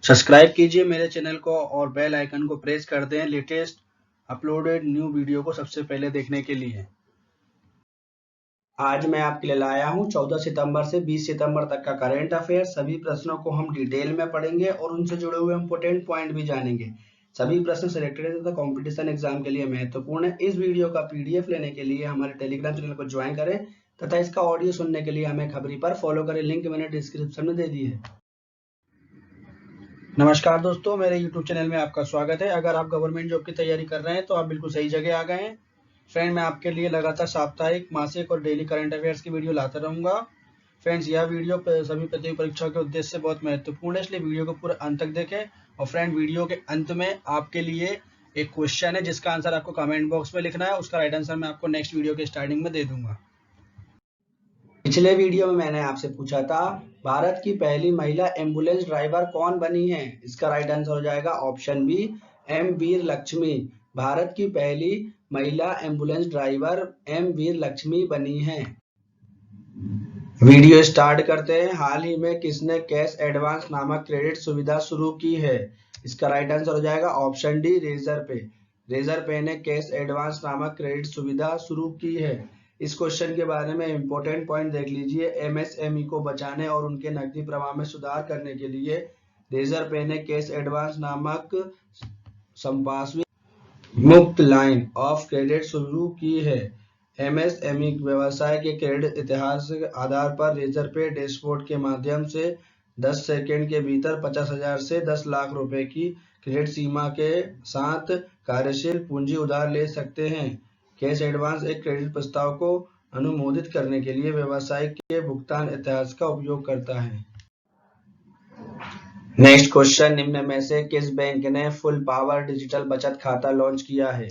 Subscribe कीजिए मेरे channel को और बेल आइकन को प्रेस कर दें लेटेस्ट अपलोडेड न्यू वीडियो को सबसे पहले देखने के लिए। आज मैं आपके लिए लाया हूं 14 सितंबर से 20 सितंबर तक का करंट अफेयर। सभी प्रश्नों को हम डिटेल में पढ़ेंगे और उनसे जुड़े हुए इंपोर्टेंट पॉइंट भी जानेंगे। सभी प्रश्न सिलेक्टेड है तथा कॉम्पिटिशन एग्जाम के लिए महत्वपूर्ण है। इस वीडियो का पीडीएफ लेने के लिए हमारे टेलीग्राम चैनल को ज्वाइन करें तथा इसका ऑडियो सुनने के लिए हमें खबरी पर फॉलो करें। लिंक मैंने डिस्क्रिप्शन में दे दी है। नमस्कार दोस्तों, मेरे YouTube चैनल में आपका स्वागत है। अगर आप गवर्नमेंट जॉब की तैयारी कर रहे हैं तो आप बिल्कुल सही जगह आ गए हैं। फ्रेंड, मैं आपके लिए लगातार साप्ताहिक, मासिक और डेली करंट अफेयर्स की वीडियो लाता रहूंगा। फ्रेंड्स, यह वीडियो सभी प्रतियोगी परीक्षाओं के उद्देश्य से बहुत महत्वपूर्ण है, इसलिए वीडियो को पूरा अंत तक देखें। और फ्रेंड, वीडियो के अंत में आपके लिए एक क्वेश्चन है जिसका आंसर आपको कमेंट बॉक्स में लिखना है। उसका राइट आंसर मैं आपको नेक्स्ट वीडियो के स्टार्टिंग में दे दूंगा। पिछले वीडियो में मैंने आपसे पूछा था भारत की पहली महिला एम्बुलेंस ड्राइवर कौन बनी है। इसका राइट आंसर हो जाएगा ऑप्शन बी, एम वीर लक्ष्मी। भारत की पहली महिला एम्बुलेंस ड्राइवर एम वीर लक्ष्मी बनी है। वीडियो स्टार्ट करते हैं। हाल ही में किसने कैश एडवांस नामक क्रेडिट सुविधा शुरू की है। इसका राइट आंसर हो जाएगा ऑप्शन डी, रेजर पे। रेजर पे ने कैश एडवांस नामक क्रेडिट सुविधा शुरू की है। इस क्वेश्चन के बारे में इंपॉर्टेंट पॉइंट देख लीजिए। एमएसएमई को बचाने और उनके नकदी प्रवाह में सुधार करने के लिए रेजर पे ने कैश एडवांस नामक संपार्श्विक मुक्त लाइन ऑफ क्रेडिट शुरू की है। एमएसएमई व्यवसाय के क्रेडिट इतिहास के आधार पर रेजर पे डैशबोर्ड के माध्यम से 10 सेकंड के भीतर 50,000 से 10 लाख रुपए की क्रेडिट सीमा के साथ कार्यशील पूंजी उधार ले सकते हैं। कैश एडवांस एक क्रेडिट प्रस्ताव को अनुमोदित करने के लिए व्यवसाय के भुगतान इतिहास का उपयोग करता है। नेक्स्ट क्वेश्चन, निम्न में से किस बैंक ने फुल पावर डिजिटल बचत खाता लॉन्च किया है।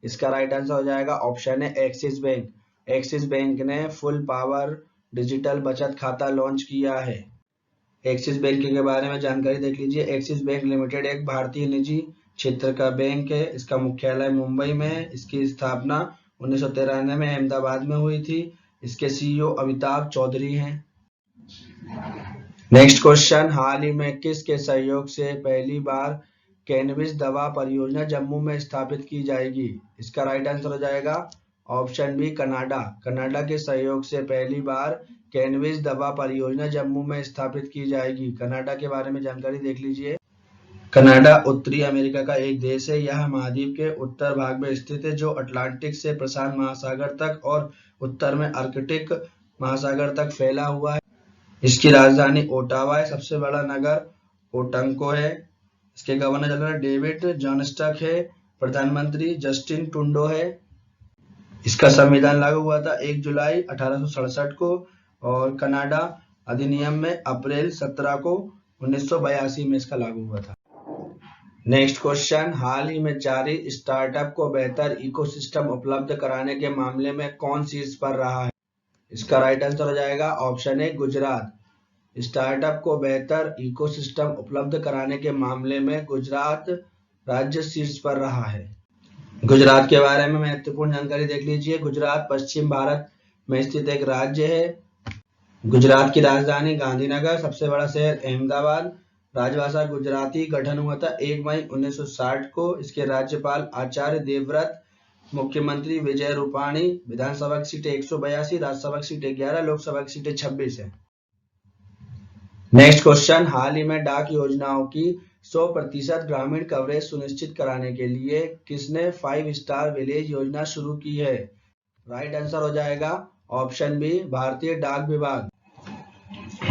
इसका राइट आंसर हो जाएगा ऑप्शन है एक्सिस बैंक। एक्सिस बैंक ने फुल पावर डिजिटल बचत खाता लॉन्च किया है। एक्सिस बैंक के बारे में जानकारी देख लीजिए। एक्सिस बैंक लिमिटेड एक भारतीय निजी क्षेत्र का बैंक है। इसका मुख्यालय मुंबई में है। इसकी स्थापना 1993 में अहमदाबाद में हुई थी। इसके सीईओ अमिताभ चौधरी हैं। नेक्स्ट क्वेश्चन, हाल ही में किसके सहयोग से पहली बार कैनबिस दवा परियोजना जम्मू में स्थापित की जाएगी। इसका राइट आंसर हो जाएगा ऑप्शन बी, कनाडा। कनाडा के सहयोग से पहली बार कैनबिस दवा परियोजना जम्मू में स्थापित की जाएगी। कनाडा के बारे में जानकारी देख लीजिए। कनाडा उत्तरी अमेरिका का एक देश है। यह महाद्वीप के उत्तर भाग में स्थित है जो अटलांटिक से प्रशांत महासागर तक और उत्तर में आर्कटिक महासागर तक फैला हुआ है। इसकी राजधानी ओटावा है। सबसे बड़ा नगर ओटंको है। इसके गवर्नर जनरल डेविड जॉनस्टक है। प्रधानमंत्री जस्टिन ट्रूडो है। इसका संविधान लागू हुआ था 1 जुलाई 1867 को और कनाडा अधिनियम में अप्रैल 17 को 1982 में इसका लागू हुआ था। नेक्स्ट क्वेश्चन, हाल ही में जारी स्टार्टअप को बेहतर इकोसिस्टम उपलब्ध कराने के मामले में कौन शीर्ष पर रहा है। इसका राइट आंसर हो जाएगा ऑप्शन ए, गुजरात। स्टार्टअप को बेहतर इकोसिस्टम उपलब्ध कराने के मामले में गुजरात राज्य शीर्ष पर रहा है। गुजरात के बारे में महत्वपूर्ण जानकारी देख लीजिए। गुजरात पश्चिम भारत में स्थित एक राज्य है। गुजरात की राजधानी गांधीनगर, सबसे बड़ा शहर अहमदाबाद। राजभाषा गुजराती। गठन हुआ था 1 मई 1960 को। इसके राज्यपाल आचार्य देवव्रत, मुख्यमंत्री विजय रूपाणी। विधानसभा की सीटें 182, राज्यसभा की सीटें 11, लोकसभा की सीटें 26 है। नेक्स्ट क्वेश्चन, हाल ही में डाक योजनाओं की 100% ग्रामीण कवरेज सुनिश्चित कराने के लिए किसने 5 स्टार विलेज योजना शुरू की है। राइट आंसर हो जाएगा ऑप्शन बी, भारतीय डाक विभाग।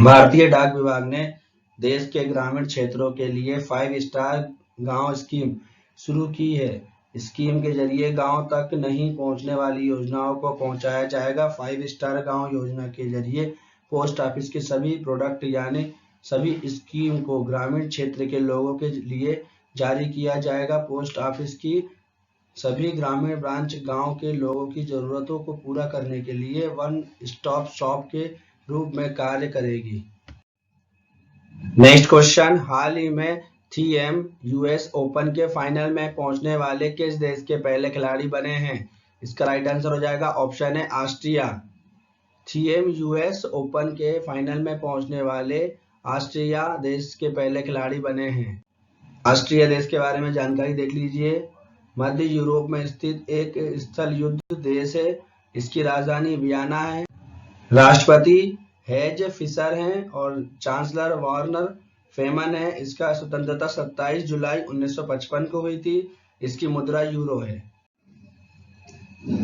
भारतीय डाक विभाग ने देश के ग्रामीण क्षेत्रों के लिए 5 स्टार गांव स्कीम शुरू की है। स्कीम के जरिए गांव तक नहीं पहुंचने वाली योजनाओं को पहुंचाया जाएगा। 5 स्टार गांव योजना के जरिए पोस्ट ऑफिस के सभी प्रोडक्ट यानी सभी स्कीम को ग्रामीण क्षेत्र के लोगों के लिए जारी किया जाएगा। पोस्ट ऑफिस की सभी ग्रामीण ब्रांच गांव के लोगों की जरूरतों को पूरा करने के लिए वन स्टॉप शॉप के रूप में कार्य करेगी। नेक्स्ट क्वेश्चन, हाल ही में थीएम यूएस ओपन के फाइनल में पहुंचने वाले किस देश के पहले खिलाड़ी बने हैं। इसका राइट आंसर हो जाएगा ऑप्शन है ऑस्ट्रिया। थीएम यूएस ओपन के फाइनल में पहुंचने वाले ऑस्ट्रिया देश के पहले खिलाड़ी बने हैं। ऑस्ट्रिया देश के बारे में जानकारी देख लीजिए। मध्य यूरोप में स्थित एक स्थल युद्ध देश है। इसकी राजधानी वियना है। राष्ट्रपति हेज फिशर हैं और चांसलर वार्नर फेमन है। इसका स्वतंत्रता 27 जुलाई 1955 को हुई थी। इसकी मुद्रा यूरो है।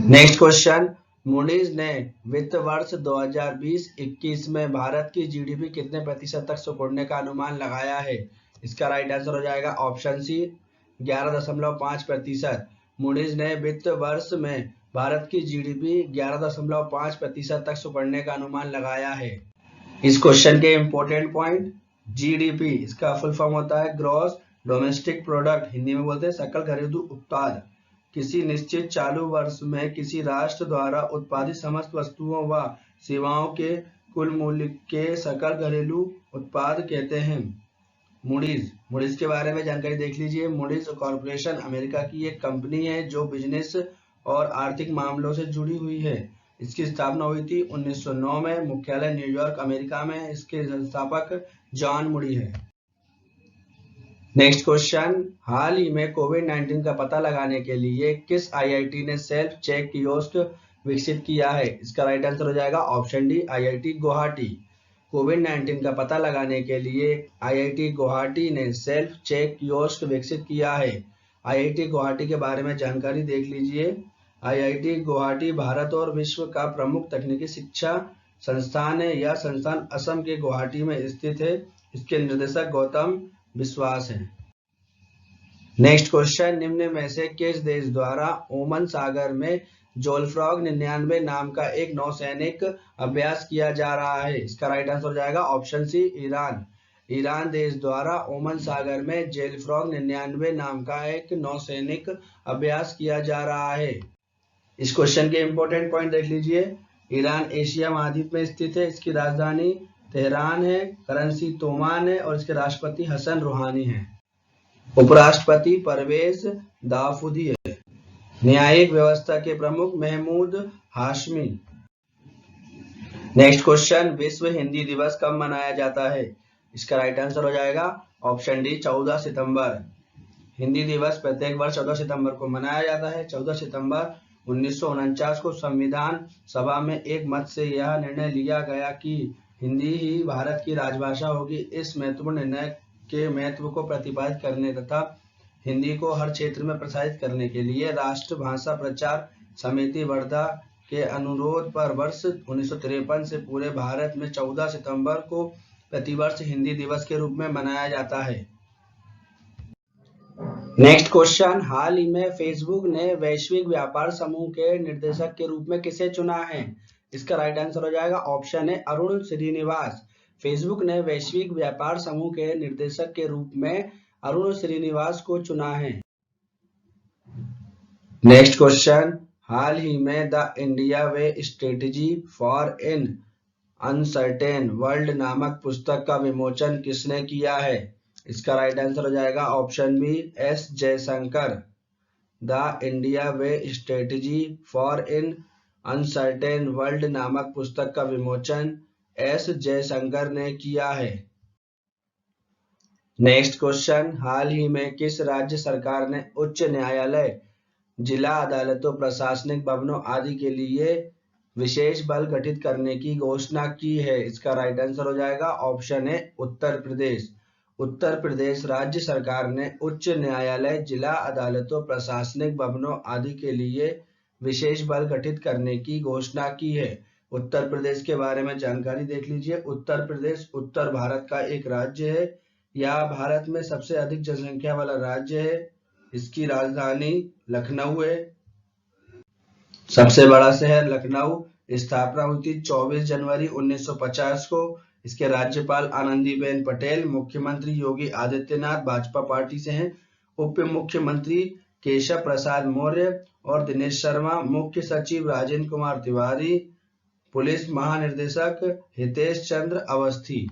नेक्स्ट क्वेश्चन, मूडीज ने वित्त वर्ष 2020-21 में भारत की जीडीपी कितने प्रतिशत तक सिकुड़ने का अनुमान लगाया है? इसका राइट आंसर हो जाएगा ऑप्शन सी 11.5%। मूडीज ने वित्त वर्ष में भारत की जीडीपी 11.5% तक सिकुड़ने का अनुमान लगाया है। इस क्वेश्चन के इंपॉर्टेंट पॉइंट, जीडीपी इसका फुल फॉर्म होता है ग्रॉस डोमेस्टिक प्रोडक्ट, हिंदी में बोलते हैं सकल घरेलू उत्पाद। किसी निश्चित चालू वर्ष में किसी राष्ट्र द्वारा उत्पादित समस्त वस्तुओं व सेवाओं के कुल मूल्य के सकल घरेलू उत्पाद कहते हैं। मूडीज के बारे में जानकारी देख लीजिए। मूडीज कॉर्पोरेशन अमेरिका की एक कंपनी है जो बिजनेस और आर्थिक मामलों से जुड़ी हुई है। इसकी स्थापना हुई थी 1909 में। मुख्यालय न्यूयॉर्क अमेरिका में। इसके संस्थापक जॉन मूडी है। नेक्स्ट क्वेश्चन, हाल ही में कोविड-19 का पता लगाने के लिए किस आईआईटी ने सेल्फ चेक कियोस्क विकसित किया है? इसका राइट आंसर हो जाएगा ऑप्शन डी आईआईटी गुवाहाटी। कोविड-19 का पता लगाने के लिए आईआईटी गुवाहाटी ने सेल्फ चेक कियोस्क विकसित किया है। आईआईटी गुवाहाटी के बारे में जानकारी देख लीजिए। आईआईटी गुवाहाटी भारत और विश्व का प्रमुख तकनीकी शिक्षा संस्थान है। यह संस्थान असम के गुवाहाटी में स्थित है। इसके निर्देशक गौतम विश्वास है। नेक्स्ट क्वेश्चन, निम्न में से किस देश द्वारा ओमन सागर में जोलफ्रॉग 99 नाम का एक नौसैनिक अभ्यास किया जा रहा है? इसका राइट आंसर हो जाएगा ऑप्शन सी ईरान। ईरान देश द्वारा ओमन सागर में जोलफ्रॉग 99 नाम का एक नौसैनिक अभ्यास किया जा रहा है। इस क्वेश्चन के इंपॉर्टेंट पॉइंट देख लीजिए। ईरान एशिया महाद्वीप में स्थित है। इसकी राजधानी तेहरान है। करेंसी तोमान है और इसके राष्ट्रपति हसन रूहानी है। उपराष्ट्रपति परवेज दाफूदी है। न्यायिक व्यवस्था के प्रमुख महमूद हाशमी। नेक्स्ट क्वेश्चन, विश्व हिंदी दिवस कब मनाया जाता है? इसका राइट आंसर हो जाएगा ऑप्शन डी 14 सितंबर। हिंदी दिवस प्रत्येक वर्ष 14 सितंबर को मनाया जाता है। 14 सितंबर 1949 को संविधान सभा में एक मत से यह निर्णय लिया गया कि हिंदी ही भारत की राजभाषा होगी। इस महत्वपूर्ण निर्णय के महत्व को प्रतिपादित करने तथा हिंदी को हर क्षेत्र में प्रसारित करने के लिए राष्ट्र भाषा प्रचार समिति वर्धा के अनुरोध पर वर्ष 1953 से पूरे भारत में 14 सितंबर को प्रतिवर्ष हिंदी दिवस के रूप में मनाया जाता है। नेक्स्ट क्वेश्चन, हाल ही में फेसबुक ने वैश्विक व्यापार समूह के निर्देशक के रूप में किसे चुना है? इसका राइट आंसर हो जाएगा ऑप्शन है अरुण श्रीनिवास। फेसबुक ने वैश्विक व्यापार समूह के निर्देशक के रूप में अरुण श्रीनिवास को चुना है। नेक्स्ट क्वेश्चन, हाल ही में the India way strategy for an uncertain world नामक पुस्तक का विमोचन किसने किया है? इसका राइट आंसर हो जाएगा option B S Jaishankar. The India way strategy for an uncertain world नामक पुस्तक का विमोचन एस जयशंकर ने किया है। नेक्स्ट क्वेश्चन, हाल ही में किस राज्य सरकार ने उच्च न्यायालय, जिला अदालतों, प्रशासनिक भवनों आदि के लिए विशेष बल गठित करने की घोषणा की है? इसका राइट आंसर हो जाएगा ऑप्शन है उत्तर प्रदेश। उत्तर प्रदेश राज्य सरकार ने उच्च न्यायालय, जिला अदालतों, प्रशासनिक भवनों आदि के लिए विशेष बल गठित करने की घोषणा की है। उत्तर प्रदेश के बारे में जानकारी देख लीजिए। उत्तर प्रदेश उत्तर भारत का एक राज्य है। यह भारत में सबसे अधिक जनसंख्या वाला राज्य है। इसकी राजधानी लखनऊ है। सबसे बड़ा शहर लखनऊ। स्थापना हुई थी 24 जनवरी 1950 को। इसके राज्यपाल आनंदीबेन पटेल, मुख्यमंत्री योगी आदित्यनाथ भाजपा पार्टी से हैं। उप मुख्यमंत्री केशव प्रसाद मौर्य और दिनेश शर्मा, मुख्य सचिव राजेंद्र कुमार तिवारी, पुलिस महानिदेशक हितेश चंद्र अवस्थी।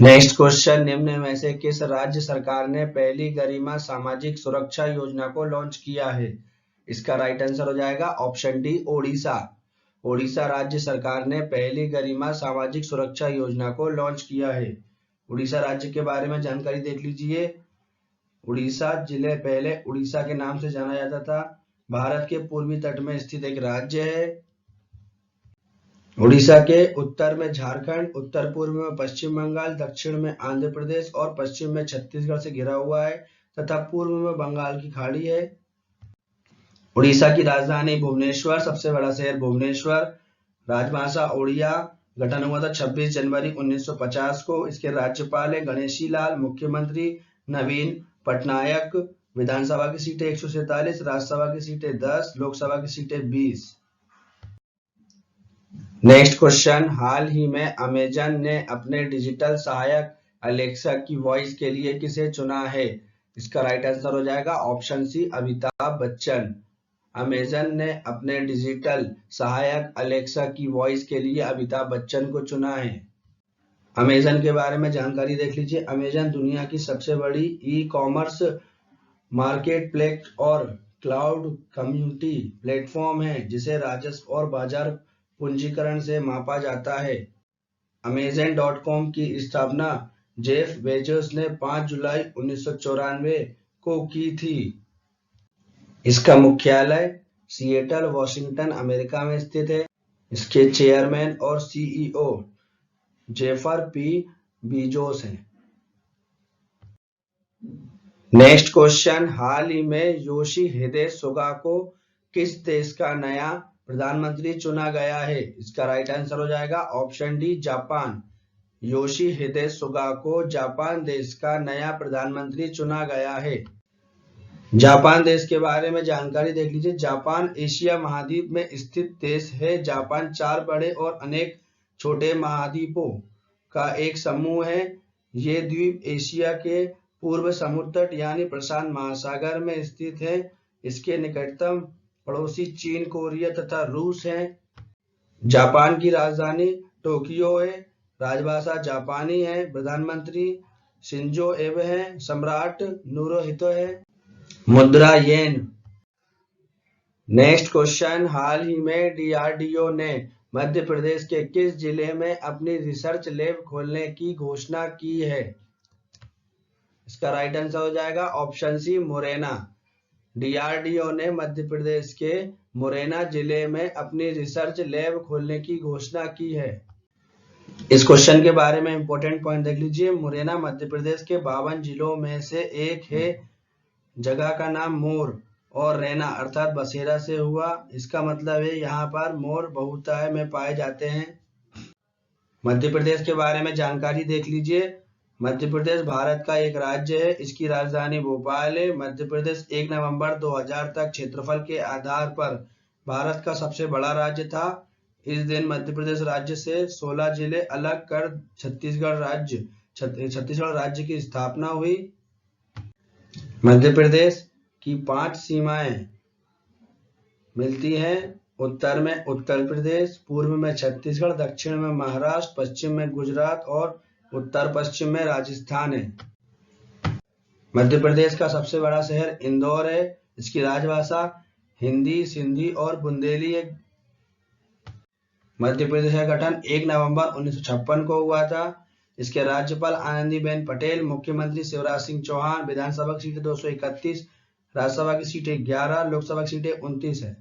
नेक्स्ट क्वेश्चन, निम्न में से किस राज्य सरकार ने पहली गरिमा सामाजिक सुरक्षा योजना को लॉन्च किया है? इसका राइट आंसर हो जाएगा ऑप्शन डी ओडिशा। उड़ीसा राज्य सरकार ने पहली गरिमा सामाजिक सुरक्षा योजना को लॉन्च किया है? उड़ीसा राज्य के बारे में जानकारी देख लीजिए। उड़ीसा जिले पहले उड़ीसा के नाम से जाना जाता था। भारत के पूर्वी तट में स्थित एक राज्य है। उड़ीसा के उत्तर में झारखंड, उत्तर पूर्व में पश्चिम बंगाल, दक्षिण में आंध्र प्रदेश और पश्चिम में छत्तीसगढ़ से घिरा हुआ है तथा पूर्व में बंगाल की खाड़ी है। उड़ीसा की राजधानी भुवनेश्वर, सबसे बड़ा शहर भुवनेश्वर। राजभाषा उड़िया। गठन हुआ था 26 जनवरी 1950 को। इसके राज्यपाल है गणेशी लाल। मुख्यमंत्री नवीन पटनायक। विधानसभा की सीटें 147, राज्यसभा की सीटें 10, लोकसभा की सीटें 20। नेक्स्ट क्वेश्चन, हाल ही में अमेजन ने अपने डिजिटल सहायक अलेक्सा की वॉइस के लिए किसे चुना है? इसका राइट आंसर हो जाएगा option C, Amitabh Bachchan. Amazon ने अपने डिजिटल सहायक अलेक्सा की वॉइस के लिए अमिताभ बच्चन को चुना है। अमेजन के बारे में जानकारी देख लीजिए। अमेजन दुनिया की सबसे बड़ी ई कॉमर्स मार्केट प्लेस और क्लाउड कम्युनिटी प्लेटफॉर्म है जिसे राजस्व और बाजार पूंजीकरण से मापा जाता है। Amazon.com की स्थापना जेफ बेजोस ने 5 जुलाई 1994 को की थी। इसका मुख्यालय सिएटल, वॉशिंगटन, अमेरिका में स्थित है। इसके चेयरमैन और सीईओ जेफर पी बीजोस हैं। नेक्स्ट क्वेश्चन, हाल ही में योशिहिदे सुगा को किस देश का नया प्रधानमंत्री चुना गया है? इसका राइट आंसर हो जाएगा option D, Japan. Yoshihide Suga को जापान देश का नया प्रधानमंत्री चुना गया है। जापान देश के बारे में जानकारी देख लीजिए। जापान एशिया महाद्वीप में स्थित देश है। जापान 4 बड़े और अनेक छोटे महाद्वीपों का एक समूह है। ये द्वीप एशिया के पूर्व समुद्र तट यानी प्रशांत महासागर में स्थित है। इसके निकटतम पड़ोसी चीन, कोरिया तथा रूस हैं। जापान की राजधानी टोक्यो है। राजभाषा जापानी है। प्रधानमंत्री शिंजो एबे है। सम्राट नूरोहितो है। मुद्रा येन। नेक्स्ट क्वेश्चन, हाल ही में डीआरडीओ ने मध्य प्रदेश के किस जिले में अपनी रिसर्च लैब खोलने की घोषणा की है? इसका राइट आंसर हो जाएगा ऑप्शन सी, मुरैना। डीआरडीओ ने मध्य प्रदेश के मुरैना जिले में अपनी रिसर्च लैब खोलने की घोषणा की है। इस क्वेश्चन के बारे में इंपॉर्टेंट पॉइंट देख लीजिए। मुरैना मध्य प्रदेश के 52 जिलों में से एक है। जगह का नाम मोर और रैना अर्थात बसेरा से हुआ। इसका मतलब है यहाँ पर मोर बहुतायत में पाए जाते हैं। मध्य प्रदेश के बारे में जानकारी देख लीजिए। मध्य प्रदेश भारत का एक राज्य है। इसकी राजधानी भोपाल है। मध्य प्रदेश 1 नवंबर 2000 तक क्षेत्रफल के आधार पर भारत का सबसे बड़ा राज्य था। इस दिन मध्य प्रदेश राज्य से 16 जिले अलग कर छत्तीसगढ़ राज्य की स्थापना हुई। मध्य प्रदेश की 5 सीमाएं मिलती हैं। उत्तर में उत्तर प्रदेश, पूर्व में छत्तीसगढ़, दक्षिण में महाराष्ट्र, पश्चिम में गुजरात और उत्तर पश्चिम में राजस्थान है। मध्य प्रदेश का सबसे बड़ा शहर इंदौर है। इसकी राजभाषा हिंदी, सिंधी और बुंदेली है। मध्य प्रदेश का गठन 1 नवंबर 1956 को हुआ था। इसके राज्यपाल आनंदीबेन पटेल, मुख्यमंत्री शिवराज सिंह चौहान। विधानसभा की सीटें 231, राज्यसभा की सीटें 11, लोकसभा की सीटें 29 है।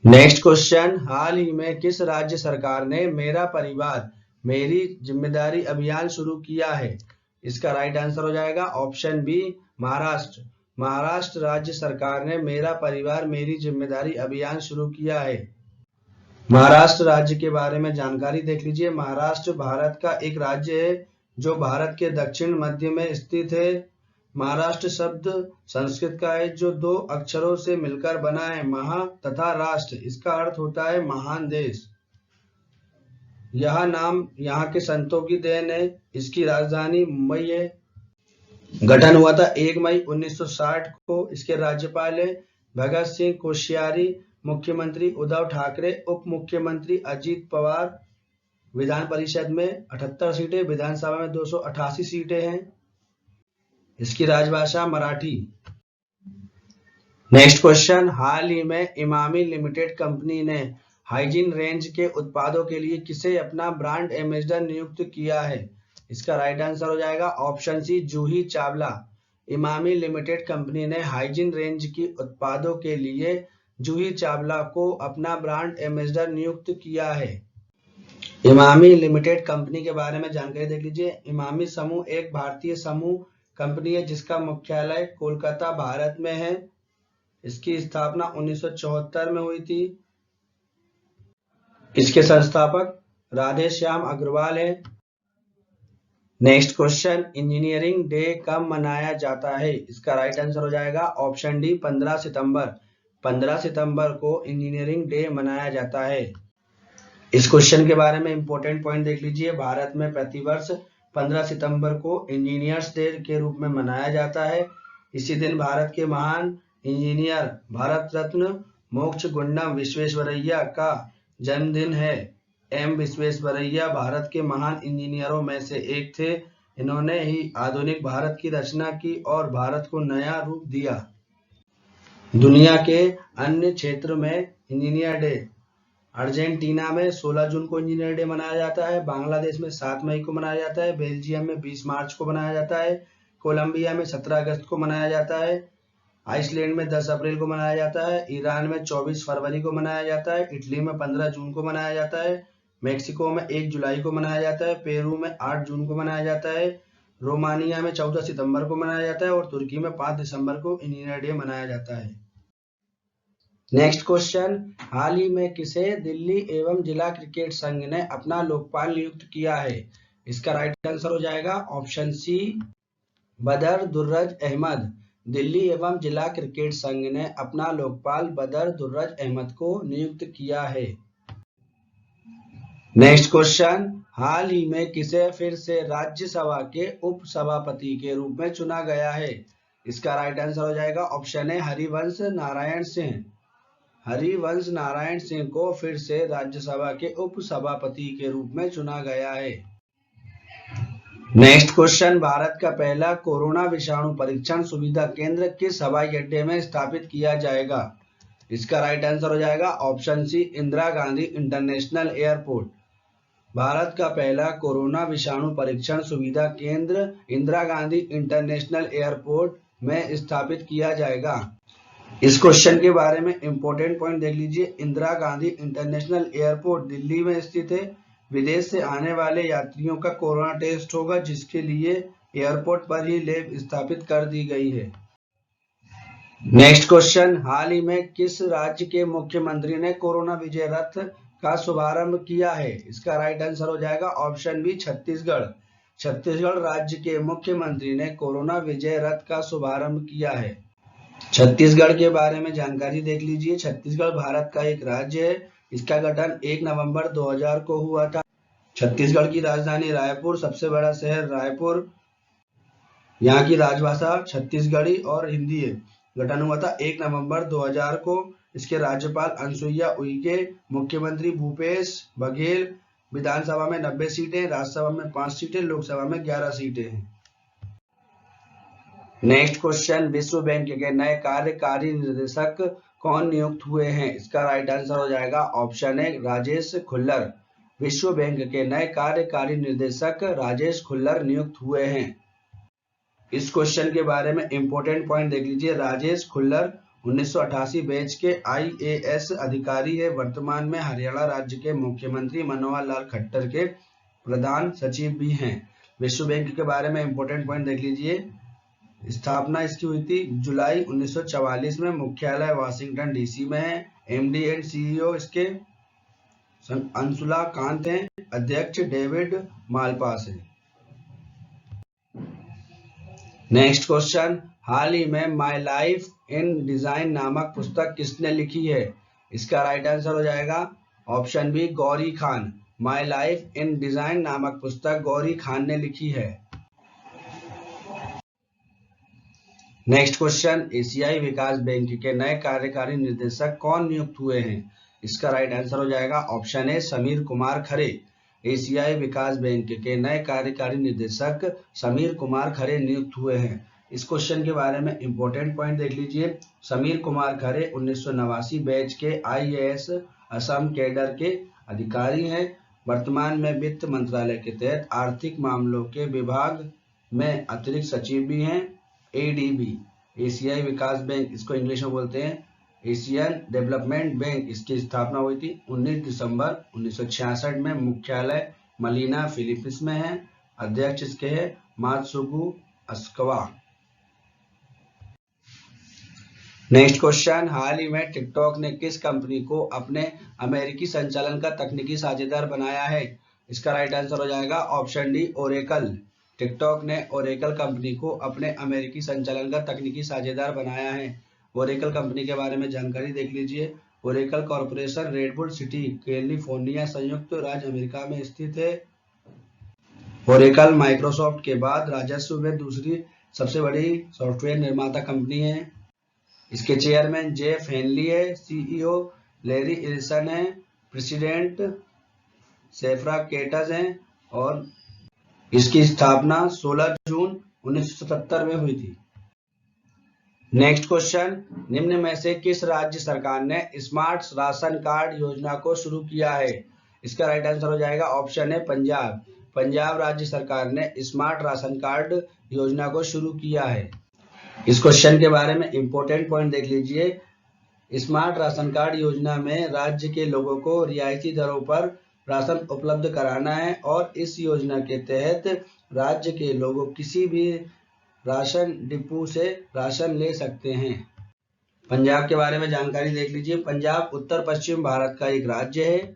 नेक्स्ट क्वेश्चन, हाल ही में किस राज्य सरकार ने मेरा परिवार मेरी जिम्मेदारी अभियान शुरू किया है? इसका राइट आंसर हो जाएगा ऑप्शन बी, महाराष्ट्र। महाराष्ट्र राज्य सरकार ने मेरा परिवार मेरी जिम्मेदारी अभियान शुरू किया है। महाराष्ट्र राज्य के बारे में जानकारी देख लीजिए। महाराष्ट्र भारत का एक राज्य है जो भारत के दक्षिण मध्य में स्थित है। महाराष्ट्र शब्द संस्कृत का है जो 2 अक्षरों से मिलकर बना है, महा तथा राष्ट्र। इसका अर्थ होता है महान देश। यह नाम यहाँ के संतों की देन है। इसकी राजधानी मुंबई है। गठन हुआ था 1 मई 1960 को। इसके राज्यपाल है भगत सिंह कोश्यारी, मुख्यमंत्री उद्धव ठाकरे, उप मुख्यमंत्री अजीत पवार। विधान परिषद में 78 सीटें, विधानसभा में 288 सीटें हैं। इसकी राजभाषा मराठी। नेक्स्ट क्वेश्चन, हाल ही में इमामी लिमिटेड कंपनी ने हाइजीन रेंज के उत्पादों के लिए किसे अपना ब्रांड एम्बेसडर नियुक्त किया है? इसका राइट आंसर हो जाएगा ऑप्शन सी, जूही चावला। इमामी लिमिटेड कंपनी ने हाइजीन रेंज की उत्पादों के लिए जूही चावला को अपना ब्रांड एम्बेसडर नियुक्त किया है। इमामी लिमिटेड कंपनी के बारे में जानकारी देख लीजिए। इमामी समूह एक भारतीय समूह कंपनी है जिसका मुख्यालय कोलकाता, भारत में है। इसकी स्थापना 1974 में हुई थी। इसके संस्थापक राधेश्याम अग्रवाल है। नेक्स्ट क्वेश्चन, इंजीनियरिंग डे कब मनाया जाता है? इसका राइट आंसर हो जाएगा ऑप्शन डी, 15 सितंबर। 15 सितंबर को इंजीनियरिंग डे मनाया जाता है। इस क्वेश्चन के बारे में इंपॉर्टेंट पॉइंट देख लीजिए। भारत में प्रतिवर्ष 15 सितंबर को इंजीनियर्स डे के रूप में मनाया जाता है। इसी दिन भारत के महान इंजीनियर भारत रत्न मोक्षगुंडम विश्वेश्वरैया का जन्मदिन है। एम विश्वेश्वरैया भारत के महान इंजीनियरों में से एक थे। इन्होंने ही आधुनिक भारत की रचना की और भारत को नया रूप दिया। दुनिया के अन्य क्षेत्र में इंजीनियर डे, अर्जेंटीना में 16 जून को इंजीनियर डे मनाया जाता है। बांग्लादेश में 7 मई को मनाया जाता है। बेल्जियम में 20 मार्च को मनाया जाता है। कोलंबिया में 17 अगस्त को मनाया जाता है। आइसलैंड में 10 अप्रैल को मनाया जाता है। ईरान में 24 फरवरी को मनाया जाता है। इटली में 15 जून को मनाया जाता है। मेक्सिको में 1 जुलाई को मनाया जाता है। पेरू में 8 जून को मनाया जाता है। रोमानिया में 14 सितंबर को मनाया जाता है और तुर्की में 5 दिसंबर को इंजीनियर डे मनाया जाता है। नेक्स्ट क्वेश्चन, हाल ही में किसे दिल्ली एवं जिला क्रिकेट संघ ने अपना लोकपाल नियुक्त किया है? इसका राइट आंसर हो जाएगा ऑप्शन सी, बदर दुर्रज अहमद। दिल्ली एवं जिला क्रिकेट संघ ने अपना लोकपाल बदर दुर्रज अहमद को नियुक्त किया है। नेक्स्ट क्वेश्चन, हाल ही में किसे फिर से राज्यसभा के उप सभापति के रूप में चुना गया है? इसका राइट आंसर हो जाएगा ऑप्शन ए, हरिवंश नारायण सिंह। हरिवंश नारायण सिंह को फिर से राज्यसभा के उप सभापति के रूप में चुना गया है। नेक्स्ट क्वेश्चन, भारत का पहला कोरोना विषाणु परीक्षण सुविधा केंद्र किस हवाई अड्डे में स्थापित किया जाएगा? इसका राइट आंसर हो जाएगा option C, Indira Gandhi international airport. Bharat का पहला कोरोना विषाणु परीक्षण सुविधा केंद्र इंदिरा गांधी इंटरनेशनल एयरपोर्ट में स्थापित किया जाएगा। इस क्वेश्चन के बारे में इंपॉर्टेंट पॉइंट देख लीजिए। इंदिरा गांधी इंटरनेशनल एयरपोर्ट दिल्ली में स्थित है। विदेश से आने वाले यात्रियों का कोरोना टेस्ट होगा, जिसके लिए एयरपोर्ट पर ही लैब स्थापित कर दी गई है। नेक्स्ट क्वेश्चन, हाल ही में किस राज्य के मुख्यमंत्री ने कोरोना विजय रथ का शुभारंभ किया है? इसका राइट आंसर हो जाएगा ऑप्शन बी, छत्तीसगढ़। छत्तीसगढ़ राज्य के मुख्यमंत्री ने कोरोना विजय रथ का शुभारंभ किया है। छत्तीसगढ़ के बारे में जानकारी देख लीजिए। छत्तीसगढ़ भारत का एक राज्य है। इसका गठन 1 नवंबर 2000 को हुआ था। छत्तीसगढ़ की राजधानी रायपुर, सबसे बड़ा शहर रायपुर। यहाँ की राजभाषा छत्तीसगढ़ी और हिंदी है। गठन हुआ था 1 नवंबर 2000 को। इसके राज्यपाल अनुसुईया उइके, मुख्यमंत्री भूपेश बघेल। विधानसभा में 90 सीटें, राज्यसभा में 5 सीटें, लोकसभा में 11 सीटें हैं। नेक्स्ट क्वेश्चन, विश्व बैंक के नए कार्यकारी निर्देशक कौन नियुक्त हुए हैं? इसका राइट आंसर हो जाएगा ऑप्शन ए, राजेश खुल्लर। विश्व बैंक के नए कार्यकारी निर्देशक राजेश खुल्लर नियुक्त हुए हैं। इस क्वेश्चन के बारे में इंपॉर्टेंट पॉइंट देख लीजिए। राजेश खुल्लर 1988 बैच के IAS अधिकारी है। वर्तमान में हरियाणा राज्य के मुख्यमंत्री मनोहर लाल खट्टर के प्रधान सचिव भी हैं। विश्व बैंक के बारे में इंपॉर्टेंट पॉइंट देख लीजिए। स्थापना इसकी हुई थी जुलाई 1944 में। मुख्यालय वाशिंगटन DC में है। MD एंड CEO इसके अंशुला कांत हैं। अध्यक्ष डेविड मालपास है। नेक्स्ट क्वेश्चन, हाल ही में माय लाइफ इन डिजाइन नामक पुस्तक किसने लिखी है? इसका राइट आंसर हो जाएगा option B, Gauri Khan. My life in design नामक पुस्तक गौरी खान ने लिखी है। नेक्स्ट क्वेश्चन, एशियाई विकास बैंक के नए कार्यकारी निर्देशक कौन नियुक्त हुए हैं? इसका राइट आंसर हो जाएगा ऑप्शन ए, समीर कुमार खरे। एशियाई विकास बैंक के नए कार्यकारी निर्देशक समीर कुमार खरे नियुक्त हुए हैं। इस क्वेश्चन के बारे में इंपॉर्टेंट पॉइंट देख लीजिए। समीर कुमार खरे 1989 बैच के IAS असम कैडर के अधिकारी हैं। वर्तमान में वित्त मंत्रालय के तहत आर्थिक मामलों के विभाग में अतिरिक्त सचिव भी हैं। ADB एशियाई विकास बैंक, इसको इंग्लिश में बोलते हैं एशियन डेवलपमेंट बैंक, इसकी स्थापना हुई थी 19 दिसंबर 1966 में। मुख्यालय मलीना फिलीपींस में है। अध्यक्ष इसके है मात्सुगु अस्कावा। नेक्स्ट क्वेश्चन, हाल ही में टिकटॉक ने किस कंपनी को अपने अमेरिकी संचालन का तकनीकी साझेदार बनाया है? इसका राइट आंसर हो जाएगा ऑप्शन डी ओरेकल। टिकटॉक ने ओरेकल कंपनी को अपने अमेरिकी संचालन का तकनीकी साझेदार बनाया है। ओरेकल कंपनी के बारे में जानकारी देख लीजिए। Oracle corporation redwood city, California, संयुक्त राज्य अमेरिका में स्थित है। ओरेकल माइक्रोसॉफ्ट के बाद राजस्व में दूसरी सबसे बड़ी सॉफ्टवेयर निर्माता कंपनी है। इसके चेयरमैन जेफ हेनली है। CEO लैरी एलिसन है। प्रेसिडेंट सेफ्रा केटस हैं और इसकी स्थापना 16 जून 1977 में हुई थी। नेक्स्ट क्वेश्चन, निम्न में से किस राज्य सरकार ने स्मार्ट राशन कार्ड योजना को शुरू किया है? इसका राइट आंसर हो जाएगा ऑप्शन है पंजाब। पंजाब राज्य सरकार ने स्मार्ट राशन कार्ड योजना को शुरू किया है। इस क्वेश्चन के बारे में इंपॉर्टेंट पॉइंट देख लीजिए। स्मार्ट राशन कार्ड योजना में राज्य के लोगों को रियायती दरों पर राशन उपलब्ध कराना है और इस योजना के तहत राज्य के लोग किसी भी राशन डिपो से राशन ले सकते हैं। पंजाब के बारे में जानकारी देख लीजिए। पंजाब उत्तर पश्चिम भारत का एक राज्य है।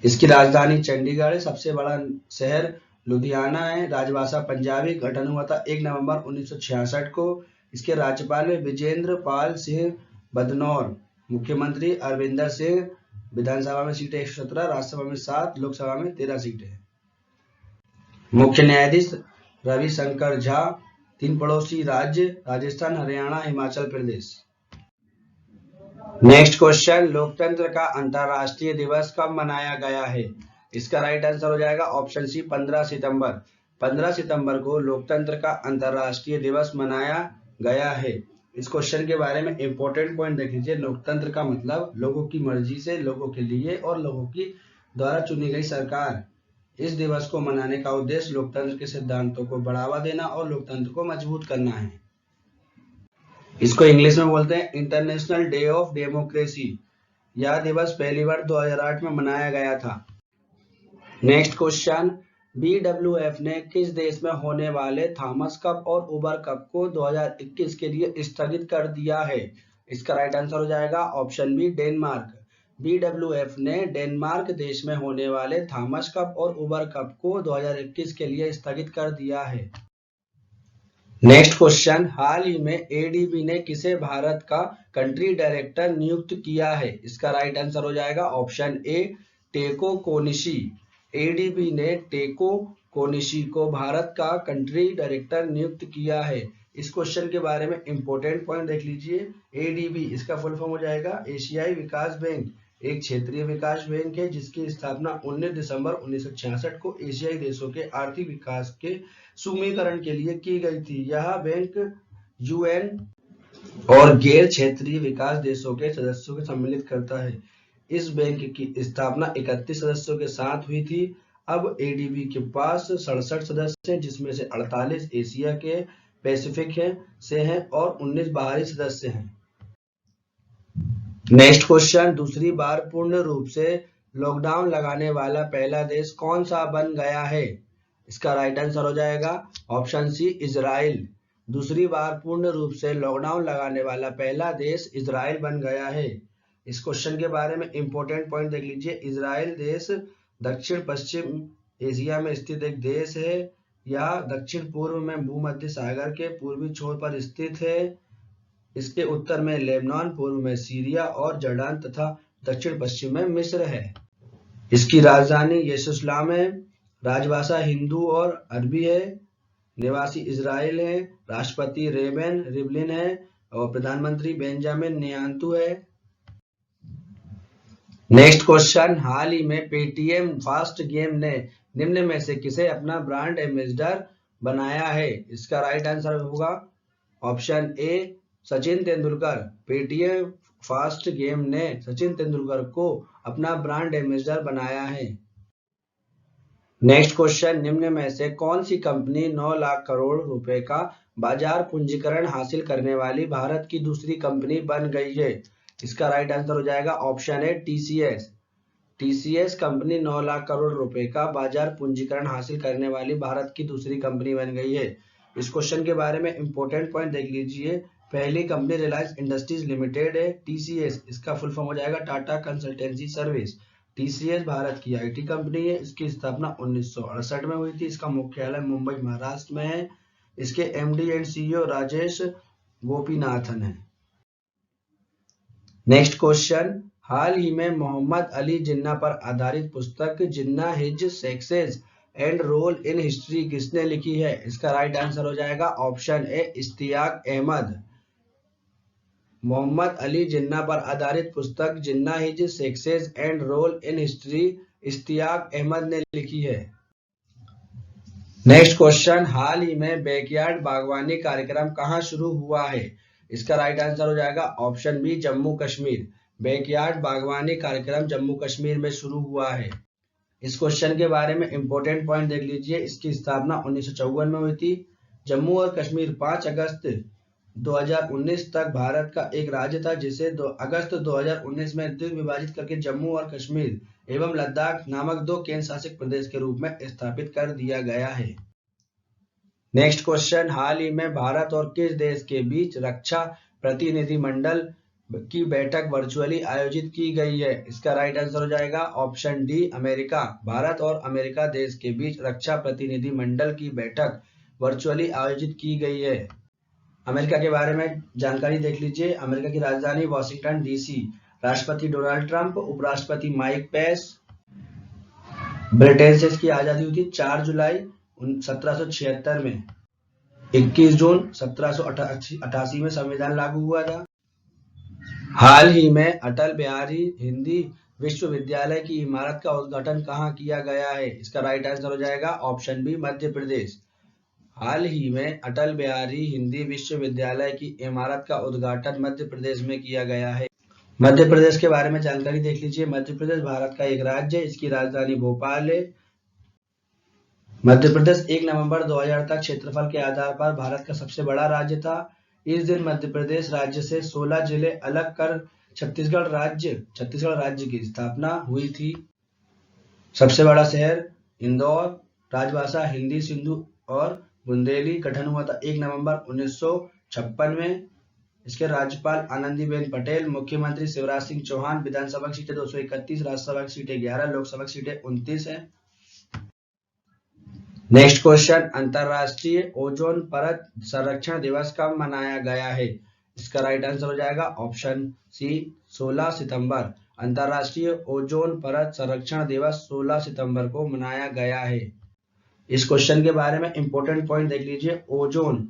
इसकी राजधानी चंडीगढ़ है। सबसे बड़ा शहर लुधियाना है। राजभाषा पंजाबी। गठन हुआ था 1 नवंबर 1966 को। इसके राज्यपाल में विजेंद्र पाल सिंह बदनौर। मुख्यमंत्री अरविंदर सिंह। विधानसभा में सीटें 117, राज्यसभा में 7, लोकसभा में 13 सीटें। मुख्य न्यायाधीश रविशंकर झा। 3 पड़ोसी राज्य राजस्थान, हरियाणा, हिमाचल प्रदेश। नेक्स्ट क्वेश्चन, लोकतंत्र का अंतर्राष्ट्रीय दिवस कब मनाया गया है? इसका राइट आंसर हो जाएगा ऑप्शन सी 15 सितंबर। 15 सितंबर को लोकतंत्र का अंतर्राष्ट्रीय दिवस मनाया गया है। इस क्वेश्चन के बारे में इंपॉर्टेंट पॉइंट देख लीजिए। लोकतंत्र का मतलब लोगों की मर्जी से, लोगों के लिए और लोगों की द्वारा चुनी गई सरकार। इस दिवस को मनाने का उद्देश्य लोकतंत्र के सिद्धांतों को बढ़ावा देना और लोकतंत्र को मजबूत करना है। इसको इंग्लिश में बोलते हैं इंटरनेशनल डे ऑफ डेमोक्रेसी। यह दिवस पहली बार 2008 में मनाया गया था। नेक्स्ट क्वेश्चन, BWF ने किस देश में होने वाले थॉमस कप और उबर कप को 2021 के लिए स्थगित कर दिया है? इसका राइट आंसर हो जाएगा ऑप्शन बी डेनमार्क। BWF ने डेनमार्क देश में होने वाले थॉमस कप और उबर कप को 2021 के लिए स्थगित कर दिया है। नेक्स्ट क्वेश्चन, हाल ही में ADB ने किसे भारत का कंट्री डायरेक्टर नियुक्त किया है? इसका राइट आंसर हो जाएगा ऑप्शन ए टेको कोनिशी। ADB ने टेको कोनिशी को भारत का कंट्री डायरेक्टर नियुक्त किया है। इस क्वेश्चन के बारे में इंपॉर्टेंट पॉइंट देख लीजिए। ADB इसका फुल फॉर्म हो जाएगा एशियाई विकास बैंक, एक क्षेत्रीय विकास बैंक है जिसकी स्थापना 19 दिसंबर 1966 को एशियाई देशों के आर्थिक विकास के सुमेलीकरण के लिए की गई थी। यह बैंक UN और गैर क्षेत्रीय विकास देशों के सदस्यों को सम्मिलित करता है। इस बैंक की स्थापना 31 सदस्यों के साथ हुई थी। अब ADB के पास 67 सदस्य हैं जिसमें से 48 एशिया के पैसिफिक से हैं और 19 बाहरी सदस्य हैं। नेक्स्ट क्वेश्चन, दूसरी बार पूर्ण रूप से लॉकडाउन लगाने वाला पहला देश कौन सा बन गया है? इसका राइट आंसर हो जाएगा ऑप्शन सी इजराइल। दूसरी बार पूर्ण रूप से लॉकडाउन लगाने वाला पहला देश इजराइल बन गया है। इस क्वेश्चन के बारे में इंपॉर्टेंट पॉइंट देख लीजिए। इजराइल देश दक्षिण पश्चिम एशिया में स्थित एक देश है। यह दक्षिण पूर्व में भूमध्य सागर के पूर्वी छोर पर स्थित है। इसके उत्तर में लेबनान, पूर्व में सीरिया और जॉर्डन तथा दक्षिण पश्चिम में मिस्र है। इसकी राजधानी यरूशलेम है। राजभाषा हिंदू और अरबी है। निवासी इजराइल है। राष्ट्रपति रेवेन रिवलिन है और प्रधानमंत्री बेंजामिन नेतन्याहू है। नेक्स्ट क्वेश्चन, हाल ही में पेटीएम फास्ट गेम ने निम्न में से किसे अपना ब्रांड एम्बेसडर बनाया है? इसका राइट आंसर होगा option A Sachin Tendulkar. Paytm fast game ने सचिन तेंदुलकर को अपना ब्रांड एम्बेसडर बनाया है। नेक्स्ट क्वेश्चन, निम्न में से कौन सी कंपनी 9 लाख करोड़ रुपए का बाजार पूंजीकरण हासिल करने वाली भारत की दूसरी कंपनी बन गई है? इसका राइट आंसर हो जाएगा ऑप्शन ए TCS. TCS company 9 lakh crore रुपए का बाजार पूंजीकरण हासिल करने वाली भारत की दूसरी कंपनी बन गई है। इस क्वेश्चन के बारे में इंपॉर्टेंट पॉइंट देख लीजिए। पहली कंपनी रिलायंस इंडस्ट्रीज लिमिटेड है। टीसीएस इसका फुल फॉर्म हो जाएगा Tata consultancy service. TCS Bharat की आईटी कंपनी है। इसकी स्थापना 1968 में हुई थी। इसका मुख्यालय मुंबई महाराष्ट्र में है। इसके MD and CEO Rajesh Gopinathan है। नेक्स्ट क्वेश्चन, हाल ही में मोहम्मद अली जिन्ना पर आधारित पुस्तक Jinnah his success and role in history किसने लिखी है? इसका राइट आंसर हो जाएगा ऑप्शन ए इश्तियाक अहमद। मोहम्मद अली जिन्ना पर आधारित पुस्तक Jinnah his success and role in history Ishtiaq Ahmed ने लिखी है। नेक्स्ट क्वेश्चन, हाल ही में बैकयार्ड बागवानी कार्यक्रम कहां शुरू हुआ है? इसका राइट आंसर हो जाएगा option B Jammu Kashmir. Backyard बागवानी कार्यक्रम जम्मू कश्मीर में शुरू हुआ है। इस क्वेश्चन के बारे में इंपॉर्टेंट पॉइंट देख लीजिए। इसकी स्थापना 1954 में हुई थी। जम्मू और कश्मीर 5 अगस्त 2019 तक भारत का एक राज्य था, जिसे अगस्त 2019 में द्विभाजित करके जम्मू और कश्मीर एवं लद्दाख नामक 2 केंद्र शासित प्रदेश के रूप में स्थापित कर दिया गया है। नेक्स्ट क्वेश्चन, हाल ही में भारत और किस देश के बीच रक्षा प्रतिनिधिमंडल की बैठक वर्चुअली आयोजित की गई है? इसका राइट आंसर हो जाएगा ऑप्शन डी अमेरिका। भारत और अमेरिका देश के बीच रक्षा प्रतिनिधिमंडल की बैठक वर्चुअली आयोजित की गई है। अमेरिका के बारे में जानकारी देख लीजिए। अमेरिका की राजधानी वॉशिंगटन डीसी। राष्ट्रपति डोनाल्ड ट्रंप, उपराष्ट्रपति माइक पेंस। ब्रिटेन से इसकी आजादी हुई थी 4 जुलाई 1776 में। 21 जून 1788 में संविधान लागू हुआ था। हाल ही में अटल बिहारी हिंदी विश्वविद्यालय की इमारत का उद्घाटन कहाँ किया गया है? इसका राइट आंसर हो जाएगा ऑप्शन बी मध्य प्रदेश। हाल ही में अटल बिहारी हिंदी विश्वविद्यालय की इमारत का उद्घाटन मध्य प्रदेश में किया गया है। मध्य प्रदेश के बारे में जानकारी देख लीजिए। मध्य प्रदेश भारत का एक राज्य है। इसकी राजधानी भोपाल है। मध्य प्रदेश 1 नवंबर 2000 तक क्षेत्रफल के आधार पर भारत का सबसे बड़ा राज्य था। इस दिन मध्य प्रदेश राज्य से 16 जिले अलग कर छत्तीसगढ़ राज्य की स्थापना हुई थी। सबसे बड़ा शहर इंदौर, राजभाषा हिंदी, सिंधु और बुंदेली। गठन हुआ था 1 नवंबर 1956 में। इसके राज्यपाल आनंदीबेन पटेल, मुख्यमंत्री शिवराज सिंह चौहान। विधानसभा की सीटें 231, राज्यसभा की सीटें 11, लोकसभा की सीटें 29 है। नेक्स्ट क्वेश्चन, अंतरराष्ट्रीय ओजोन परत संरक्षण दिवस कब मनाया गया है? इसका राइट आंसर हो जाएगा ऑप्शन सी 16 सितंबर। अंतरराष्ट्रीय ओजोन परत संरक्षण दिवस 16 सितंबर को मनाया गया है। इस क्वेश्चन के बारे में इंपॉर्टेंट पॉइंट देख लीजिए। ओजोन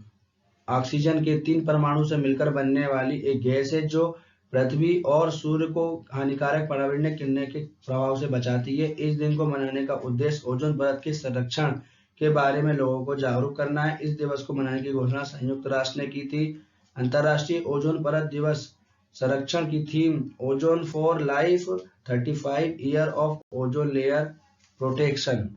ऑक्सीजन के 3 परमाणु से मिलकर बनने वाली एक गैस है, जो पृथ्वी और सूर्य को हानिकारक पर्यावरणीय किरणों के प्रभाव से बचाती है। इस दिन को मनाने का उद्देश्य ओजोन परत के संरक्षण के बारे में लोगों को जागरूक करना है। इस दिवस को मनाने की घोषणा संयुक्त राष्ट्र ने की थी। अंतरराष्ट्रीय ओजोन परत दिवस संरक्षण की theme ozone for life, 35 year of ozone layer protection.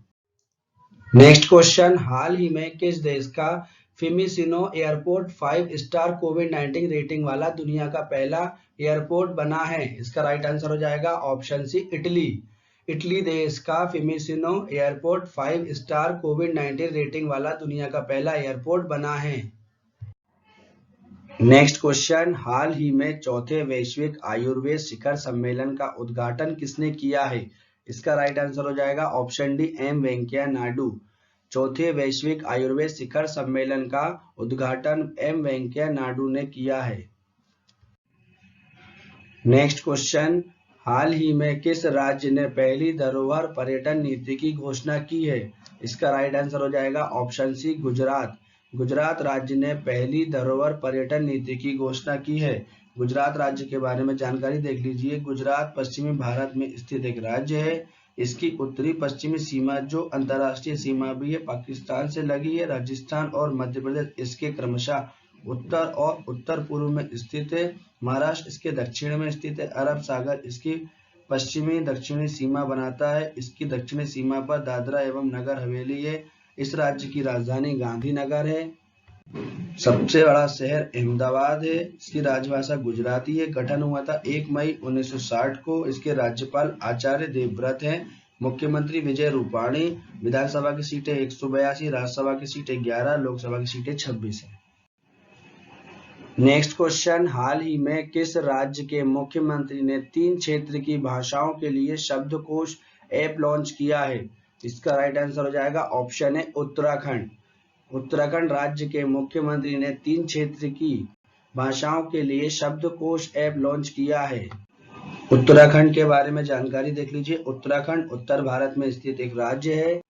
Next question, हाल ही में किस देश का फिमिसिनो एयरपोर्ट 5 स्टार कोविड-19 रेटिंग वाला दुनिया का पहला एयरपोर्ट बना है? इसका राइट आंसर हो जाएगा ऑप्शन सी इटली। इटली देश का फिमिसिनो एयरपोर्ट 5 स्टार कोविड-19 रेटिंग वाला दुनिया का पहला एयरपोर्ट बना है। नेक्स्ट क्वेश्चन, हाल ही में 4थे वैश्विक आयुर्वेद शिखर सम्मेलन का उद्घाटन किसने किया है? इसका राइट आंसर हो जाएगा option D M Venkaiah Naidu. 4थे वैश्विक आयुर्वेद शिखर सम्मेलन का उद्घाटन एम वेंकैया नायडू ने किया है। नेक्स्ट क्वेश्चन, हाल ही में किस राज्य ने पहली धरोहर पर्यटन नीति की घोषणा की है? इसका राइट आंसर हो जाएगा ऑप्शन सी गुजरात। गुजरात राज्य ने पहली धरोहर पर्यटन नीति की घोषणा की है। गुजरात राज्य के बारे में जानकारी देख लीजिए। गुजरात पश्चिमी भारत में स्थित एक राज्य है। इसकी उत्तरी पश्चिमी सीमा, जो अंतर्राष्ट्रीय सीमा भी है, पाकिस्तान से लगी है। राजस्थान और मध्य प्रदेश इसके क्रमशः उत्तर और उत्तर पूर्व में स्थित है। महाराष्ट्र इसके दक्षिण में स्थित है। अरब सागर इसकी पश्चिमी दक्षिणी सीमा बनाता है। इसकी दक्षिणी सीमा पर दादरा एवं नगर हवेली है। इस राज्य की राजधानी गांधीनगर है। सबसे बड़ा शहर अहमदाबाद है। इसकी राजभाषा गुजराती है। गठन हुआ था 1 मई 1960 को। इसके राज्यपाल आचार्य देवव्रत हैं। मुख्यमंत्री विजय रूपाणी। विधानसभा की सीटें 182, राज्यसभा की सीटें 11, लोकसभा की सीटें 26 है। नेक्स्ट क्वेश्चन, हाल ही में किस राज्य के मुख्यमंत्री ने 3 क्षेत्र की भाषाओं के लिए शब्दकोश ऐप लॉन्च किया है? इसका राइट आंसर हो जाएगा ऑप्शन है उत्तराखंड। उत्तराखंड राज्य के मुख्यमंत्री ने 3 क्षेत्र की भाषाओं के लिए शब्दकोश ऐप लॉन्च किया है। उत्तराखंड के बारे में जानकारी देख लीजिए। उत्तराखंड उत्तर भारत में स्थित एक राज्य है।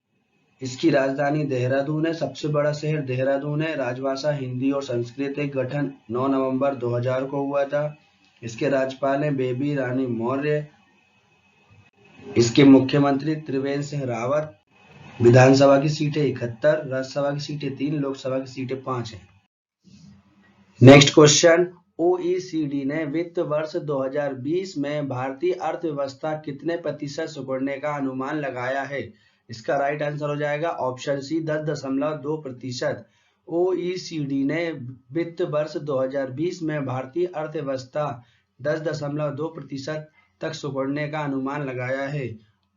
इसकी राजधानी देहरादून है। सबसे बड़ा शहर देहरादून है। राजभाषा हिंदी और संस्कृत है। गठन 9 नवंबर 2000 को हुआ था। इसके राज्यपाल हैं बेबी रानी मौर्य। इसके मुख्यमंत्री त्रिवेंद्र सिंह रावत। विधानसभा की सीटें 71, राज्यसभा की सीटें 3, लोकसभा की सीटें 5 हैं। नेक्स्ट क्वेश्चन, ओईसीडी ने वित्त वर्ष 2020 में भारतीय अर्थव्यवस्था कितने प्रतिशत सिकुड़ने का अनुमान लगाया है? इसका राइट आंसर हो जाएगा ऑप्शन सी 10.2%। ओईसीडी ने वित्त वर्ष 2020 में भारतीय अर्थव्यवस्था 10.2% तक सिकुड़ने का अनुमान लगाया है।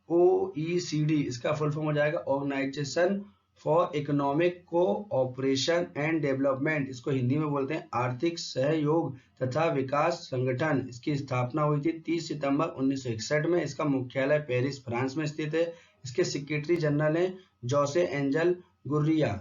ओईसीडी इसका फुल फॉर्म हो जाएगा organization for economic cooperation and development. इसको हिंदी में बोलते हैं आर्थिक सहयोग तथा विकास संगठन। इसकी स्थापना हुई थी 30 सितंबर 1961 में। इसका मुख्यालय पेरिस फ्रांस में स्थित है। इसके सेक्रेटरी जनरल हैं जोसे एंजल गुर्रिया।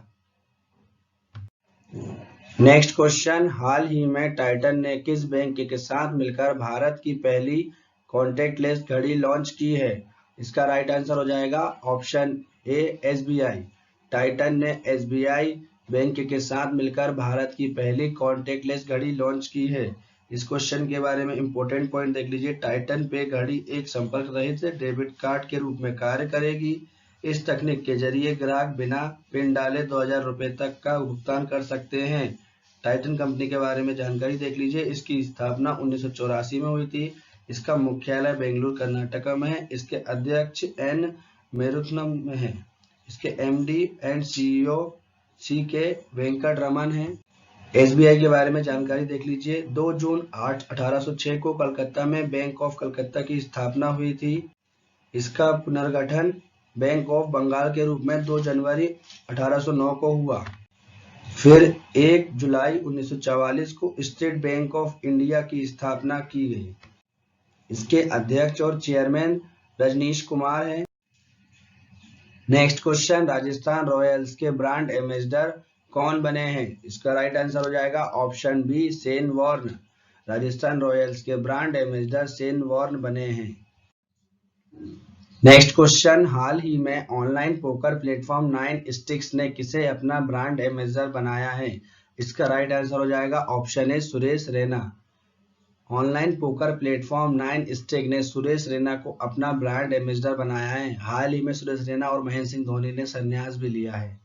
नेक्स्ट क्वेश्चन, हाल ही में टाइटन ने किस बैंक के साथ मिलकर भारत की पहली कॉन्टैक्टलेस घड़ी लॉन्च की है? इसका राइट आंसर हो जाएगा ऑप्शन ए एसबीआई। टाइटन ने एसबीआई बैंक के साथ मिलकर भारत की पहली कॉन्टैक्टलेस घड़ी लॉन्च की है। इस क्वेश्चन के बारे में इंपॉर्टेंट पॉइंट देख लीजिए। टाइटन पे घड़ी एक संपर्क रहित डेबिट कार्ड के रूप में कार्य करेगी। इस तकनीक के जरिए ग्राहक बिना पिन डाले 2000 रुपए तक का भुगतान कर सकते हैं। टाइटन कंपनी के बारे में जानकारी देख लीजिए। इसकी स्थापना 1984 में हुई थी। इसका मुख्यालय बेंगलुरु कर्नाटक में है। इसके अध्यक्ष एन मेरुथनम में है। इसके एमडी एंड सीईओ सी के वेंकट रमन हैं। एसबीआई के बारे में जानकारी देख लीजिए। 2 जून 1806 को कलकत्ता में बैंक ऑफ कलकत्ता की स्थापना हुई थी। इसका पुनर्गठन बैंक ऑफ बंगाल के रूप में 2 जनवरी 1809 को हुआ। फिर 1 जुलाई 1944 को स्टेट बैंक ऑफ इंडिया की स्थापना की गई। इसके अध्यक्ष और चेयरमैन रजनीश कुमार हैं। नेक्स्ट क्वेश्चन, राजस्थान रॉयल्स के ब्रांड एम्बेसडर कौन बने हैं? इसका राइट आंसर हो जाएगा option B Shane Warne. Rajasthan Royals के ब्रांड एम्बेसडर शेन वॉर्न बने हैं। नेक्स्ट क्वेश्चन, हाल ही में ऑनलाइन पोकर प्लेटफॉर्म 9 स्टिक्स ने किसे अपना ब्रांड एम्बेसडर बनाया है? इसका राइट आंसर हो जाएगा ऑप्शन ए Suresh Raina. Online poker platform 9 stick ने सुरेश रैना को अपना ब्रांड एम्बेसडर बनाया है। हाल ही में सुरेश रैना और महेंद्र सिंह धोनी ने संन्यास भी लिया है।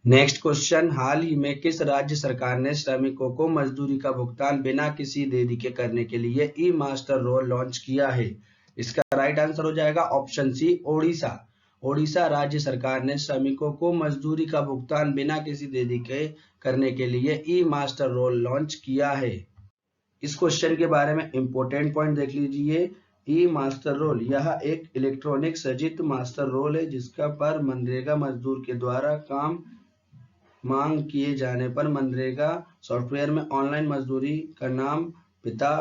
नेक्स्ट क्वेश्चन, हाल ही में किस राज्य सरकार ने श्रमिकों को मजदूरी का भुगतान बिना किसी देरी के करने के लिए ई मास्टर रोल लॉन्च किया है? इसका राइट आंसर हो जाएगा ऑप्शन सी ओडिशा। ओडिशा राज्य सरकार ने श्रमिकों को मजदूरी का भुगतान बिना किसी देरी के करने के लिए ई मास्टर रोल लॉन्च किया है। इस क्वेश्चन के बारे में इंपॉर्टेंट पॉइंट देख लीजिए। ई मास्टर रोल यह एक इलेक्ट्रॉनिक सज्जित मास्टर रोल है जिसका पर मनरेगा मजदूर के द्वारा काम मांग किए जाने पर मनरेगा सॉफ्टवेयर में ऑनलाइन मजदूरी का नाम, पिता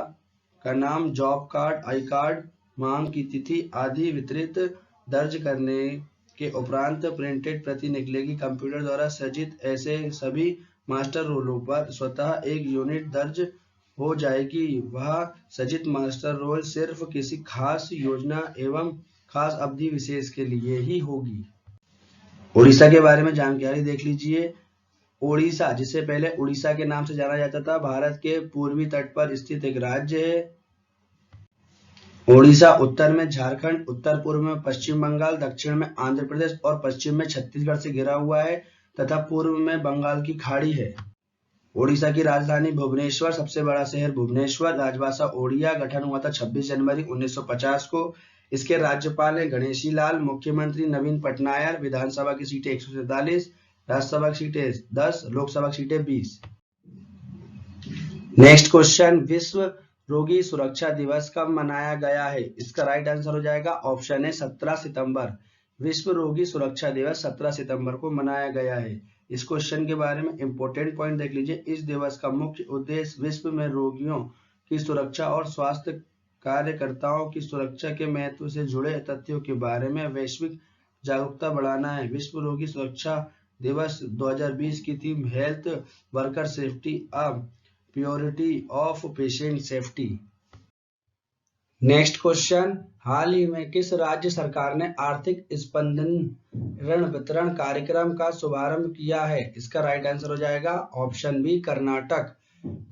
का नाम, जॉब कार्ड, आई कार्ड, मांग की तिथि आदि वितरित दर्ज करने के उपरांत प्रिंटेड प्रति निकलेगी। कंप्यूटर द्वारा सज्जित ऐसे सभी मास्टर रोलों पर स्वतः एक यूनिट दर्ज हो जाएगी। वह सज्जित मास्टर रोल सिर्फ किसी खास योजना एवं खास अवधि विशेष के लिए ही होगी। उड़ीसा के बारे में जानकारी देख लीजिए। ओडिशा, जिसे पहले उड़ीसा के नाम से जाना जाता था, भारत के पूर्वी तट पर स्थित एक राज्य है। ओडिशा उत्तर में झारखंड, उत्तर पूर्व में पश्चिम बंगाल, दक्षिण में आंध्र प्रदेश और पश्चिम में छत्तीसगढ़ से घिरा हुआ है तथा पूर्व में बंगाल की खाड़ी है। ओडिशा की राजधानी भुवनेश्वर, सबसे बड़ा शहर भुवनेश्वर, राजभाषा ओडिया, गठन हुआ था 26 जनवरी 1950 को। इसके राज्यपाल हैं गणेशी लाल, मुख्यमंत्री नवीन पटनायक, विधानसभा की सीटें 147, राज्यसभा की सीटें 10, लोकसभा की सीटें 20। नेक्स्ट क्वेश्चन, विश्व रोगी सुरक्षा दिवस कब मनाया गया है? इसका राइट आंसर हो जाएगा ऑप्शन है 17 सितंबर। विश्व रोगी सुरक्षा दिवस 17 सितंबर को मनाया गया है। इस क्वेश्चन के बारे में इंपॉर्टेंट पॉइंट देख लीजिए। इस दिवस का मुख्य उद्देश्य विश्व में रोगियों की सुरक्षा और स्वास्थ्य कार्यकर्ताओं की सुरक्षा के महत्व से जुड़े तथ्यों के बारे में वैश्विक जागरूकता बढ़ाना है। विश्व रोगी सुरक्षा दिवस 2020 की थीम हेल्थ वर्कर सेफ्टी अब purity of patient safety. Next question, हाल ही में किस राज्य सरकार ने आर्थिक स्पंदन ऋण वितरण कार्यक्रम का शुभारंभ किया है? इसका राइट आंसर हो जाएगा ऑप्शन बी कर्नाटक।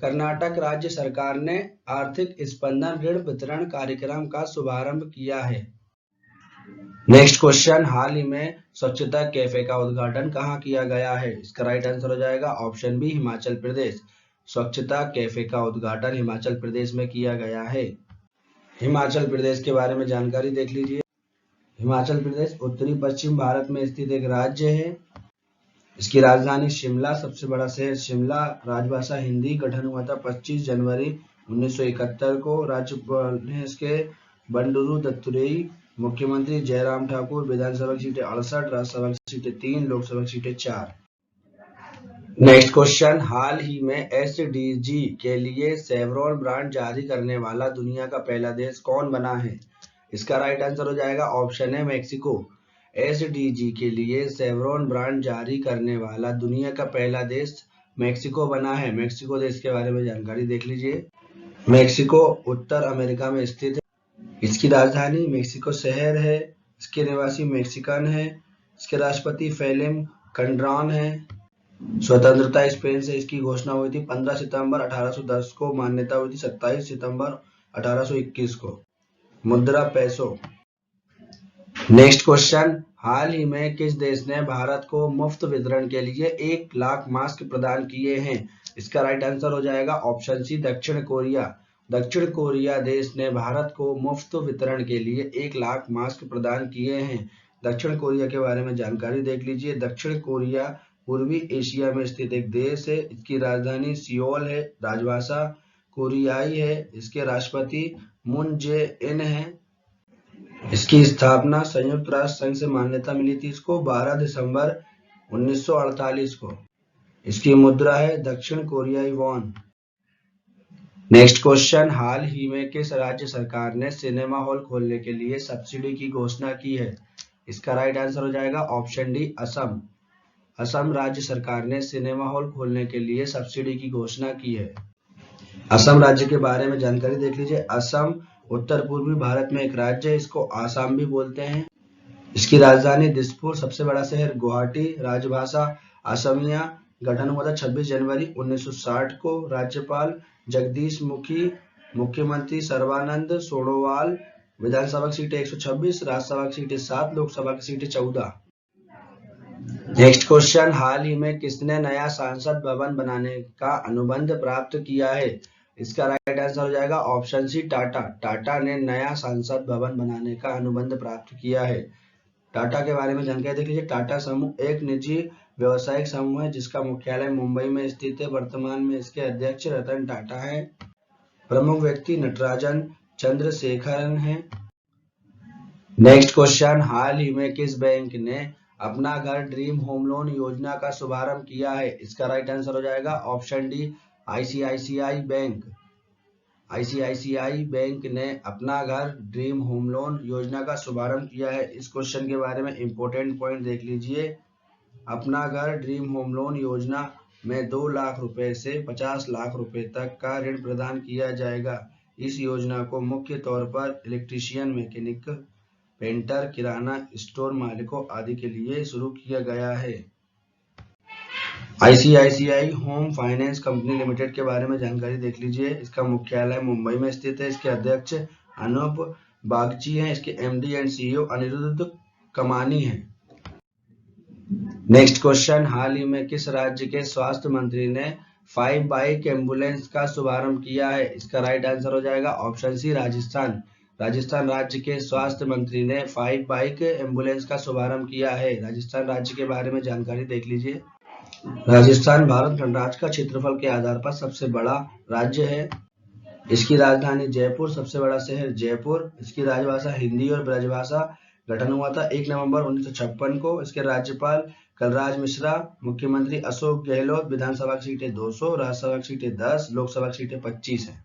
कर्नाटक राज्य सरकार ने आर्थिक स्पंदन ऋण वितरण कार्यक्रम का शुभारंभ किया है। नेक्स्ट क्वेश्चन, हाल ही में स्वच्छता कैफे का उद्घाटन कहाँ किया गया है? इसका राइट आंसर हो जाएगा ऑप्शन बी हिमाचल प्रदेश। स्वच्छता कैफे का उद्घाटन हिमाचल प्रदेश में किया गया है। हिमाचल प्रदेश के बारे में जानकारी देख लीजिए। हिमाचल प्रदेश उत्तरी पश्चिम भारत में स्थित एक राज्य है। इसकी राजधानी शिमला, सबसे बड़ा शहर शिमला, राजभाषा हिंदी, गठन हुआ था 25 जनवरी 1971 को। राज्यपाल हैं इसके बंडारू दत्तात्रेय, मुख्यमंत्री जयराम ठाकुर, विधानसभा की सीटें 68, राज्यसभा की सीटें 3, लोकसभा की सीटें 4। नेक्स्ट क्वेश्चन, हाल ही में एसडीजी के लिए शेवरॉन ब्रांड जारी करने वाला दुनिया का पहला देश कौन बना है? इसका राइट आंसर हो जाएगा ऑप्शन है मैक्सिको। एसडीजी के लिए शेवरॉन ब्रांड जारी करने वाला दुनिया का पहला देश मैक्सिको बना है। मैक्सिको देश के बारे में जानकारी देख लीजिए। मैक्सिको उत्तर अमेरिका में स्थित है। इसकी राजधानी मैक्सिको शहर है। इसके निवासी मैक्सिकन है। इसके राष्ट्रपति फेलिप कैल्ड्रॉन है। स्वतंत्रता स्पेन से इसकी घोषणा हुई थी 15 सितंबर 1810 को। मान्यता हुई थी 27 सितंबर 1821 को। मुद्रा पैसो। नेक्स्ट क्वेश्चन, हाल ही में किस देश ने भारत को मुफ्त वितरण के लिए 1 लाख मास्क प्रदान किए हैं? इसका राइट आंसर हो जाएगा ऑप्शन सी दक्षिण कोरिया। दक्षिण कोरिया देश ने भारत को मुफ्त वितरण के लिए 1 लाख मास्क प्रदान किए हैं। दक्षिण कोरिया के बारे में जानकारी देख लीजिए। दक्षिण कोरिया पूर्वी एशिया में स्थित एक देश है। इसकी राजधानी सियोल है। राजभाषा कोरियाई है। इसके राष्ट्रपति मून जे इन है। इसकी स्थापना संयुक्त राष्ट्र संघ से मान्यता मिली थी इसको 12 दिसंबर 1948 को। इसकी मुद्रा है दक्षिण कोरियाई वॉन। नेक्स्ट क्वेश्चन, हाल ही में किस राज्य सरकार ने सिनेमा हॉल खोलने के लिए सब्सिडी की घोषणा की है? इसका राइट आंसर हो जाएगा ऑप्शन डी असम। असम राज्य सरकार ने सिनेमा हॉल खोलने के लिए सब्सिडी की घोषणा की है। असम राज्य के बारे में जानकारी देख लीजिए। असम उत्तर पूर्वी भारत में एक राज्य है। इसको आसाम भी बोलते हैं। इसकी राजधानी दिसपुर, सबसे बड़ा शहर गुवाहाटी, राजभाषा असमिया, गठन हुआ था 26 जनवरी 1960 को। राज्यपाल जगदीश मुखी, मुख्यमंत्री सर्बानंद सोनोवाल, विधानसभा की सीटें 126, राज्यसभा की सीटें 7, लोकसभा की सीटें 14। नेक्स्ट क्वेश्चन, हाल ही में किसने नया संसद भवन बनाने का अनुबंध प्राप्त किया है? इसका राइट आंसर हो जाएगा ऑप्शन सी टाटा। टाटा ने नया संसद भवन बनाने का अनुबंध प्राप्त किया है। टाटा के बारे में जानकारी देख लीजिए। टाटा समूह एक निजी व्यवसायिक समूह है जिसका मुख्यालय मुंबई में स्थित है। वर्तमान में इसके अध्यक्ष रतन टाटा है। प्रमुख व्यक्ति नटराजन चंद्रशेखरन है। नेक्स्ट क्वेश्चन, हाल ही में किस बैंक ने अपना घर ड्रीम होम लोन योजना का शुभारंभ किया है? इसका राइट आंसर हो जाएगा option D ICICI bank. ICICI bank ने अपना घर ड्रीम होम लोन योजना का शुभारंभ किया है। इस क्वेश्चन के बारे में इंपॉर्टेंट पॉइंट देख लीजिए। अपना घर ड्रीम होम लोन योजना में 2 लाख रुपए से 50 लाख रुपए तक का ऋण प्रदान किया जाएगा। इस योजना को मुख्य तौर पर इलेक्ट्रीशियन, मैकेनिक, पेंटर, किराना स्टोर मालिकों आदि के लिए शुरू किया गया है। ICICI home finance company limited के बारे में जानकारी देख लीजिए। इसका मुख्यालय मुंबई में स्थित है। इसके अध्यक्ष अनूप बागची हैं। इसके एमडी एंड सीईओ अनिरुद्ध कमानी हैं। नेक्स्ट क्वेश्चन, हाल ही में किस राज्य के स्वास्थ्य मंत्री ने फाइव बाइक एम्बुलेंस का शुभारंभ किया है? इसका राइट आंसर हो जाएगा ऑप्शन सी राजस्थान। राजस्थान राज्य के स्वास्थ्य मंत्री ने 5 बाइक एम्बुलेंस का शुभारंभ किया है। राजस्थान राज्य के बारे में जानकारी देख लीजिए। राजस्थान भारत गणराज्य का क्षेत्रफल के आधार पर सबसे बड़ा राज्य है। इसकी राजधानी जयपुर, सबसे बड़ा शहर जयपुर। इसकी राजभाषा हिंदी और ब्रजभाषा। गठन हुआ था 1 नवंबर 1956 को। इसके राज्यपाल कलराज मिश्रा, मुख्यमंत्री अशोक गहलोत। विधानसभा की सीटें 200, राज्यसभा की सीटें 10, लोकसभा की सीटें 25 है।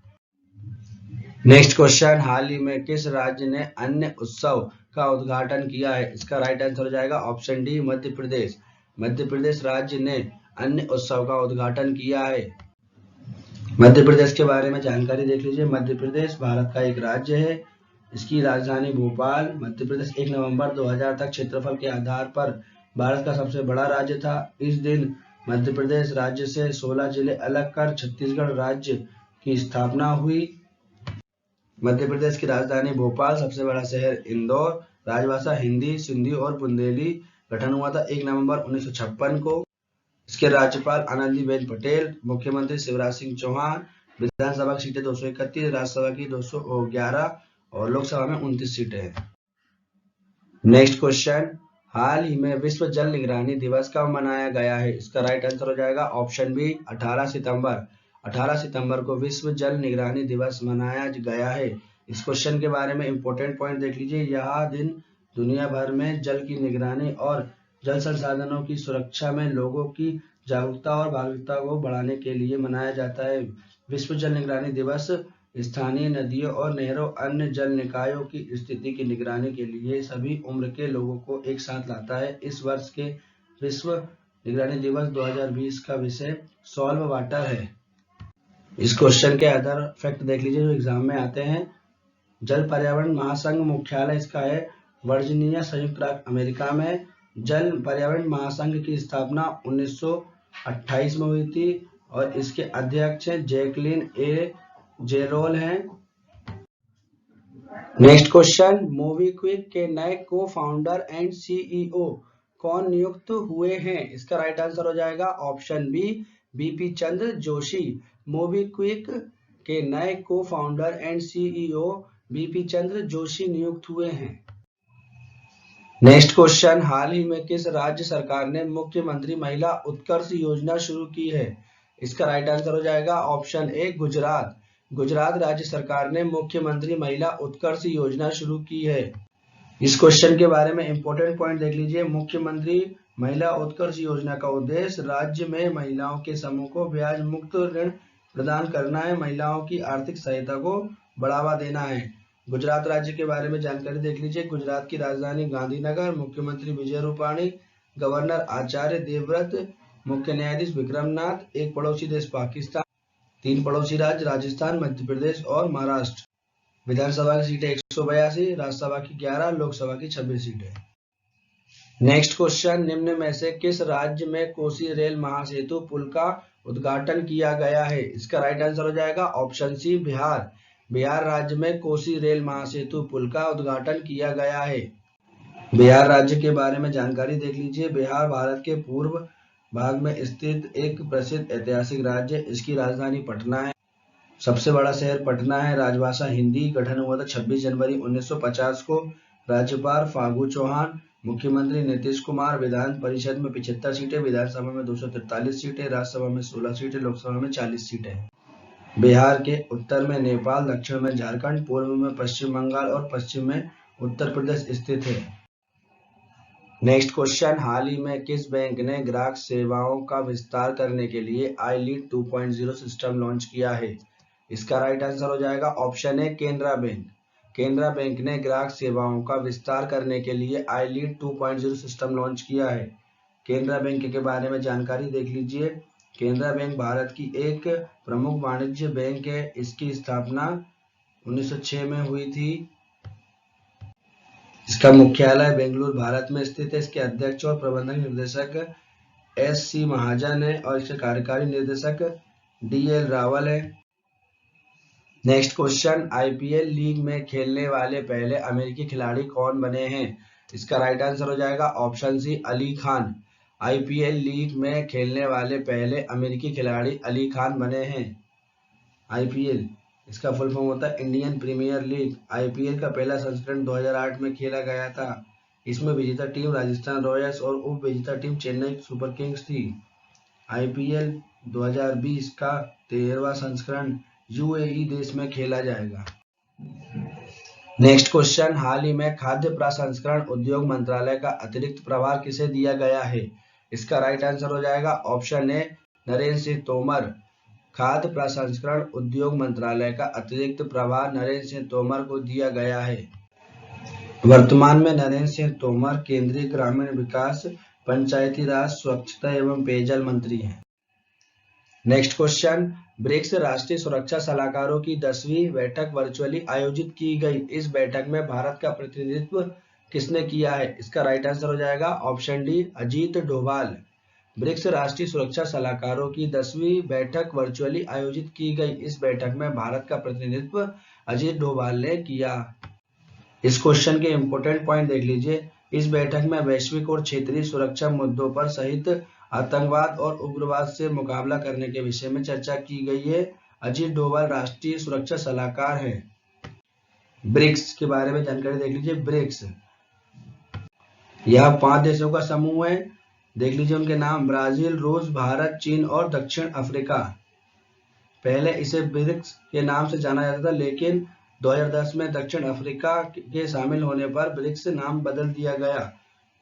नेक्स्ट क्वेश्चन, हाल ही में किस राज्य ने अन्य उत्सव का उद्घाटन किया है? इसका राइट आंसर हो जाएगा ऑप्शन डी मध्य प्रदेश। मध्य प्रदेश राज्य ने अन्य उत्सव का उद्घाटन किया है। मध्य प्रदेश के बारे में जानकारी देख लीजिए। मध्य प्रदेश भारत का एक राज्य है। इसकी राजधानी भोपाल। मध्य प्रदेश 1 नवंबर 2000 तक क्षेत्रफल के आधार पर भारत का सबसे बड़ा राज्य था। इस दिन मध्य प्रदेश राज्य से 16 जिले अलग कर छत्तीसगढ़ राज्य की स्थापना हुई। मध्य प्रदेश की राजधानी भोपाल, सबसे बड़ा शहर इंदौर। राजभाषा हिंदी, सिंधी और बुंदेली। गठन हुआ था 1 नवंबर 1956 को। इसके राज्यपाल आनंदीबेन पटेल, मुख्यमंत्री शिवराज सिंह चौहान। विधानसभा की सीटें 231, राज्यसभा की 211 और लोकसभा में 29 सीटें हैं। नेक्स्ट क्वेश्चन, हाल ही में विश्व जल निगरानी दिवस कब मनाया गया है? इसका राइट आंसर हो जाएगा ऑप्शन बी 18 सितंबर। 18 सितंबर को विश्व जल निगरानी दिवस मनाया गया है। इस क्वेश्चन के बारे में इंपॉर्टेंट पॉइंट देख लीजिए। यह दिन दुनिया भर में जल की निगरानी और जल संसाधनों की सुरक्षा में लोगों की जागरूकता और भागीदारी को बढ़ाने के लिए मनाया जाता है। विश्व जल निगरानी दिवस स्थानीय नदियों और नहरों, अन्य जल निकायों की स्थिति की निगरानी के लिए सभी उम्र के लोगों को एक साथ लाता है। इस वर्ष के विश्व निगरानी दिवस 2020 का विषय सॉल्व वाटर है। इस क्वेश्चन के अदर फैक्ट देख लीजिए जो एग्जाम में आते हैं। जल पर्यावरण महासंघ मुख्यालय इसका है वर्जीनिया, संयुक्त राज्य अमेरिका में। जल पर्यावरण महासंघ की स्थापना 1928 में हुई थी और इसके अध्यक्ष जैकलिन ए जेरोल हैं। नेक्स्ट क्वेश्चन, मोबीक्विक के नए को फाउंडर एंड सीईओ कौन नियुक्त हुए हैं? इसका राइट आंसर हो जाएगा option B BP Chandra Joshi. MobiKwik के नए को founder and CEO BP Chandra Joshi नियुक्त हुए हैं। नेक्स्ट क्वेश्चन, हाल ही में किस राज्य सरकार ने मुख्यमंत्री महिला उत्कर्ष योजना शुरू की है? इसका राइट आंसर हो जाएगा ऑप्शन ए गुजरात। गुजरात राज्य सरकार ने मुख्यमंत्री महिला उत्कर्ष योजना शुरू की है। इस क्वेश्चन के बारे में इंपॉर्टेंट पॉइंट देख लीजिए। मुख्यमंत्री महिला उत्कर्ष योजना का उद्देश्य राज्य में महिलाओं के समूह को ब्याज मुक्त ऋण प्रदान करना है। महिलाओं की आर्थिक सहायता को बढ़ावा देना है। गुजरात राज्य के बारे में जानकारी देख लीजिए। गुजरात की राजधानी गांधीनगर। मुख्यमंत्री विजय रूपाणी, गवर्नर आचार्य देवव्रत, मुख्य न्यायाधीश विक्रमनाथ। एक पड़ोसी देश पाकिस्तान। 3 पड़ोसी राज्य राजस्थान, मध्य प्रदेश और महाराष्ट्र। विधानसभा की सीटें 182, राज्यसभा की 11, लोकसभा की 26 सीटें। नेक्स्ट क्वेश्चन, निम्न में से किस राज्य में कोसी रेल महासेतु पुल का उद्घाटन किया गया है? इसका राइट आंसर हो जाएगा ऑप्शन सी बिहार। बिहार राज्य में कोसी रेल महासेतु पुल का उद्घाटन किया गया है। बिहार राज्य के बारे में जानकारी देख लीजिए। बिहार भारत के पूर्व भाग में स्थित एक प्रसिद्ध ऐतिहासिक राज्य। इसकी राजधानी पटना है। सबसे बड़ा शहर पटना है। राजभाषा हिंदी। गठन हुआ था 26 जनवरी 1950 को। राज्यपाल फागू चौहान, मुख्यमंत्री नीतीश कुमार। विधान परिषद में 75 सीटें, विधानसभा में 243 सीटें, राज्यसभा में 16 सीटें, लोकसभा में 40 सीटें हैं। बिहार के उत्तर में नेपाल, दक्षिण में झारखंड, पूर्व में पश्चिम बंगाल और पश्चिम में उत्तर प्रदेश स्थित है। नेक्स्ट क्वेश्चन, हाल ही में किस बैंक ने ग्राहक सेवाओं का विस्तार करने के लिए iLead 2.0 सिस्टम लॉन्च किया है? इसका राइट आंसर हो जाएगा ऑप्शन ए केनरा बैंक। केनरा बैंक ने ग्राहक सेवाओं का विस्तार करने के लिए iLead 2.0 सिस्टम लॉन्च किया है। केनरा बैंक के बारे में जानकारी देख लीजिए। केनरा बैंक भारत की एक प्रमुख वाणिज्य बैंक है। इसकी स्थापना 1906 में हुई थी। इसका मुख्यालय बेंगलुरु भारत में स्थित है। इसके अध्यक्ष और प्रबंधक निर्देशक SC महाजन है और इसके कार्यकारी निर्देशक DL रावल है। नेक्स्ट क्वेश्चन, IPL लीग में खेलने वाले पहले अमेरिकी खिलाड़ी कौन बने हैं? इसका राइट आंसर हो जाएगा option C Ali Khan. IPL league में खेलने वाले पहले अमेरिकी खिलाड़ी अली खान बने हैं। आईपीएल इसका फुल फॉर्म होता है इंडियन प्रीमियर लीग। आईपीएल का पहला संस्करण 2008 में खेला गया था। इसमें विजेता टीम राजस्थान रॉयल्स और उप विजेता टीम चेन्नई सुपर किंग्स थी। आईपीएल 2020 का 13वां संस्करण यूएई देश में खेला जाएगा। नेक्स्ट क्वेश्चन, हाल ही में खाद्य प्रसंस्करण उद्योग मंत्रालय का अतिरिक्त प्रभार किसे दिया गया है? इसका राइट आंसर हो जाएगा ऑप्शन ए नरेंद्र सिंह तोमर। खाद्य प्रसंस्करण उद्योग मंत्रालय का अतिरिक्त प्रभार नरेंद्र सिंह तोमर को दिया गया है। वर्तमान में नरेंद्र सिंह तोमर केंद्रीय ग्रामीण विकास, पंचायती राज, स्वच्छता एवं पेयजल मंत्री हैं। नेक्स्ट क्वेश्चन, ब्रिक्स राष्ट्रीय सुरक्षा सलाहकारों की 10वीं बैठक वर्चुअली आयोजित की गई। इस बैठक में भारत का प्रतिनिधित्व किसने किया है? इसका राइट आंसर हो जाएगा option D Ajit Doval. BRICS राष्ट्रीय सुरक्षा सलाहकारों की 10वीं बैठक वर्चुअली आयोजित की गई। इस बैठक में भारत का प्रतिनिधित्व अजीत डोभाल ने किया। इस क्वेश्चन के इंपोर्टेंट पॉइंट देख लीजिए। इस बैठक में वैश्विक और क्षेत्रीय सुरक्षा मुद्दों पर सहित आतंकवाद और उग्रवाद से मुकाबला करने के विषय में चर्चा की गई है। अजीत डोभाल राष्ट्रीय सुरक्षा सलाहकार हैं। ब्रिक्स के बारे में जानकारी देख लीजिए। ब्रिक्स यह 5 देशों का समूह है। देख लीजिए उनके नाम, ब्राजील, रूस, भारत, चीन और दक्षिण अफ्रीका। पहले इसे ब्रिक्स के नाम से जाना जाता था, लेकिन 2010 में दक्षिण अफ्रीका के शामिल होने पर ब्रिक्स नाम बदल दिया गया।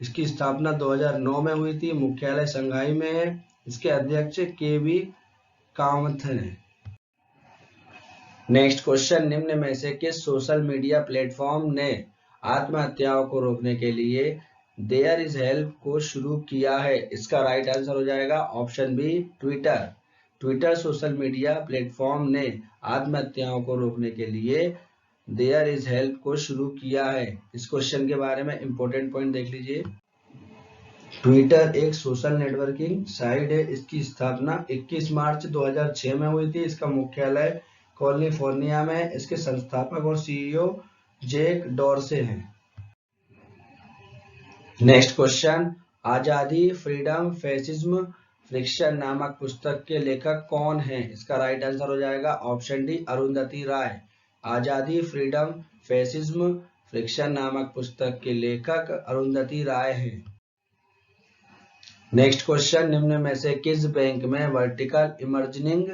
इसकी स्थापना 2009 में हुई थी। मुख्यालय शंघाई में है। इसके अध्यक्ष केवी कामथ हैं। नेक्स्ट क्वेश्चन, निम्न में से किस सोशल मीडिया प्लेटफॉर्म ने आत्महत्याओं को रोकने के लिए देयर इज हेल्प को शुरू किया है? इसका राइट आंसर हो जाएगा option B Twitter. Twitter social media platform ने आत्महत्याओं को रोकने के लिए देयर इज हेल्प को शुरू किया है। इस क्वेश्चन के बारे में इंपॉर्टेंट पॉइंट देख लीजिए। ट्विटर एक सोशल नेटवर्किंग साइट है। इसकी स्थापना 21 मार्च 2006 में हुई थी। इसका मुख्यालय कैलिफोर्निया में है। इसके संस्थापक और सीईओ जैक डॉर्से हैं। नेक्स्ट क्वेश्चन, आजादी, फ्रीडम, फैसिज्म, फ्रिक्शन नामक पुस्तक के लेखक कौन हैं? इसका राइट आंसर हो जाएगा ऑप्शन डी अरुंधति राय। आजादी, फ्रीडम, फैसिज्म, फ्रिक्शन नामक पुस्तक के लेखक अरुंधति राय हैं। नेक्स्ट क्वेश्चन, निम्न में से किस बैंक में वर्टिकल इमर्जिंग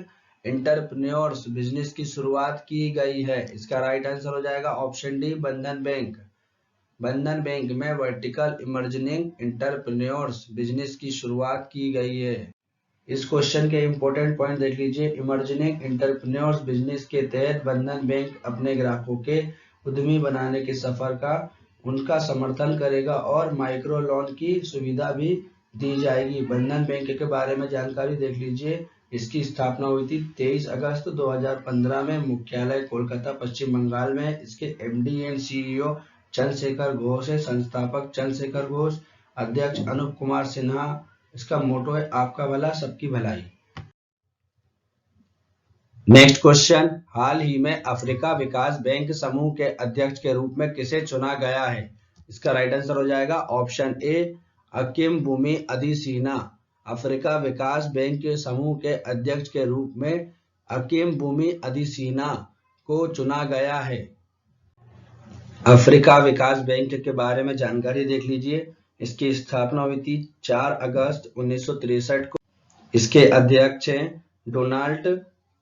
एंटरप्रेन्योर्स बिजनेस की शुरुआत की गई है? इसका राइट आंसर हो जाएगा ऑप्शन डी बंधन बैंक। बंधन बैंक में वर्टिकल इमर्जिंग एंटरप्रेन्योर्स बिजनेस की शुरुआत की गई है। इस क्वेश्चन के इंपॉर्टेंट पॉइंट देख लीजिए। इमर्जिंग एंटरप्रेन्योर्स बिजनेस के तहत बंधन बैंक अपने ग्राहकों के उद्यमी बनाने के सफर का उनका समर्थन करेगा और माइक्रो लोन की सुविधा भी दी जाएगी। बंधन बैंक के बारे में जानकारी देख लीजिए। इसकी स्थापना हुई थी 23 अगस्त 2015 में। मुख्यालय कोलकाता पश्चिम बंगाल में। इसके MD and CEO Chandrashekhar Ghosh है। संस्थापक चंद्रशेखर घोष, अध्यक्ष अनूप कुमार सिन्हा। इसका मोटो है आपका भला सबकी भलाई। नेक्स्ट क्वेश्चन, हाल ही में अफ्रीका विकास बैंक समूह के अध्यक्ष के रूप में किसे चुना गया है? इसका राइट आंसर हो जाएगा option A Akinwumi Adesina. Africa विकास बैंक के समूह के अध्यक्ष के रूप में अकीम बुमी अदीसीना को चुना गया है। अफ्रीका विकास बैंक के बारे में जानकारी देख लीजिए। इसकी स्थापना हुई थी 4 अगस्त 1963 को। इसके अध्यक्ष हैं डोनाल्ड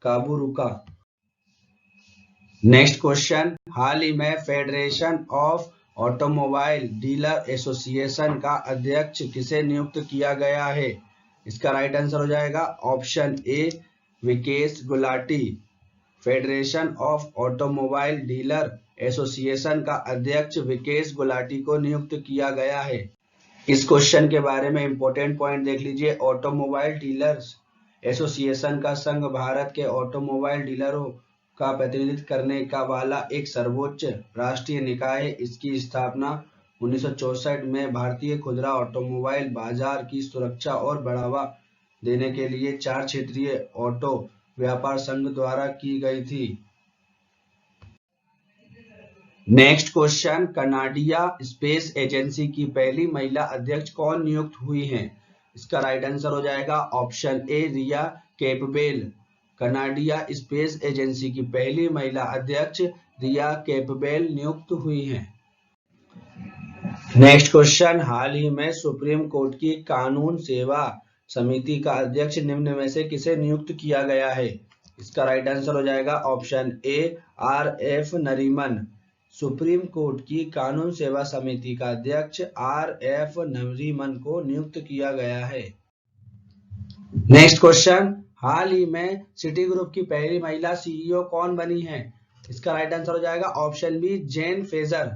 काबुरुका। नेक्स्ट क्वेश्चन, हाल ही में federation of automobile dealer association का अध्यक्ष किसे नियुक्त किया गया है? इसका राइट आंसर हो जाएगा option A Vikesh Gulati. Federation of automobile dealer association का अध्यक्ष विकेश गुलाटी को नियुक्त किया गया है। इस क्वेश्चन के बारे में इंपॉर्टेंट पॉइंट देख लीजिए। ऑटोमोबाइल डीलर्स एसोसिएशन का संघ भारत के ऑटोमोबाइल डीलरों का प्रतिनिधित्व करने का वाला एक सर्वोच्च राष्ट्रीय निकाय है। इसकी स्थापना 1964 में भारतीय खुदरा ऑटोमोबाइल बाजार की सुरक्षा और बढ़ावा देने के लिए 4 क्षेत्रीय ऑटो व्यापार संघ द्वारा की गई थी। Next question, Kanadia space agency की पहली महिला अध्यक्ष कौन नियुक्त हुई हैं? इसका राइट आंसर हो जाएगा option A Ria Campbell. Canadian space agency की पहली महिला अध्यक्ष रिया कैपबेल नियुक्त हुई हैं। नेक्स्ट क्वेश्चन, हाल ही में सुप्रीम कोर्ट की कानून सेवा समिति का अध्यक्ष निम्न में से किसे नियुक्त किया गया है? इसका राइट आंसर हो जाएगा ऑप्शन ए RF नरीमन। सुप्रीम कोर्ट की कानून सेवा समिति का अध्यक्ष RF नरीमन को नियुक्त किया गया है। नेक्स्ट क्वेश्चन, हाल ही में सिटी ग्रुप की पहली महिला CEO कौन बनी है? इसका राइट आंसर हो जाएगा ऑप्शन बी जेन फेजर।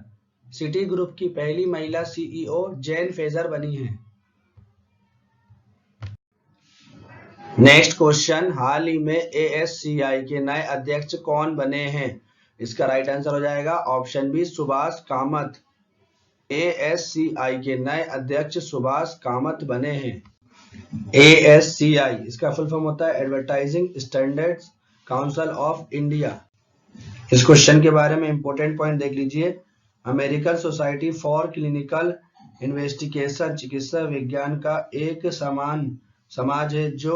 सिटी ग्रुप की पहली महिला CEO जेन फेजर बनी है। नेक्स्ट क्वेश्चन, हाल ही में ASCI के नए अध्यक्ष कौन बने हैं? इसका राइट आंसर हो जाएगा option B Subhash Kamath. ASCI के नए अध्यक्ष सुभाष कामत बने हैं। ASCI इसका फुल फॉर्म होता है advertising standards council of India. इस क्वेश्चन के बारे में इंपॉर्टेंट पॉइंट देख लीजिए। American society for clinical investigation चिकित्सा विज्ञान का एक समाज है जो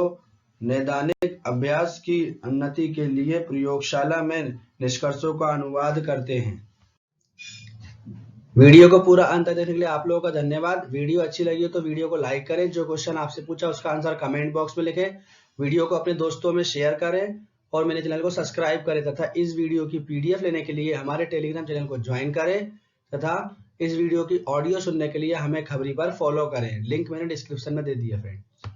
नैदानिक अभ्यास की उन्नति के लिए प्रयोगशाला में निष्कर्षों का अनुवाद करते हैं। वीडियो को पूरा अंत तक देखने के लिए आप लोगों का धन्यवाद। वीडियो अच्छी लगी हो तो वीडियो को लाइक करें, जो क्वेश्चन आपसे पूछा उसका आंसर कमेंट बॉक्स में लिखें, वीडियो को अपने दोस्तों में शेयर करें और मेरे चैनल को सब्सक्राइब करें तथा इस वीडियो की PDF लेने के लिए हमारे टेलीग्राम चैनल को ज्वाइन करें तथा इस वीडियो की ऑडियो सुनने के लिए हमें खबरी पर फॉलो करें। लिंक मैंने डिस्क्रिप्शन में दे दिया फ्रेंड्स।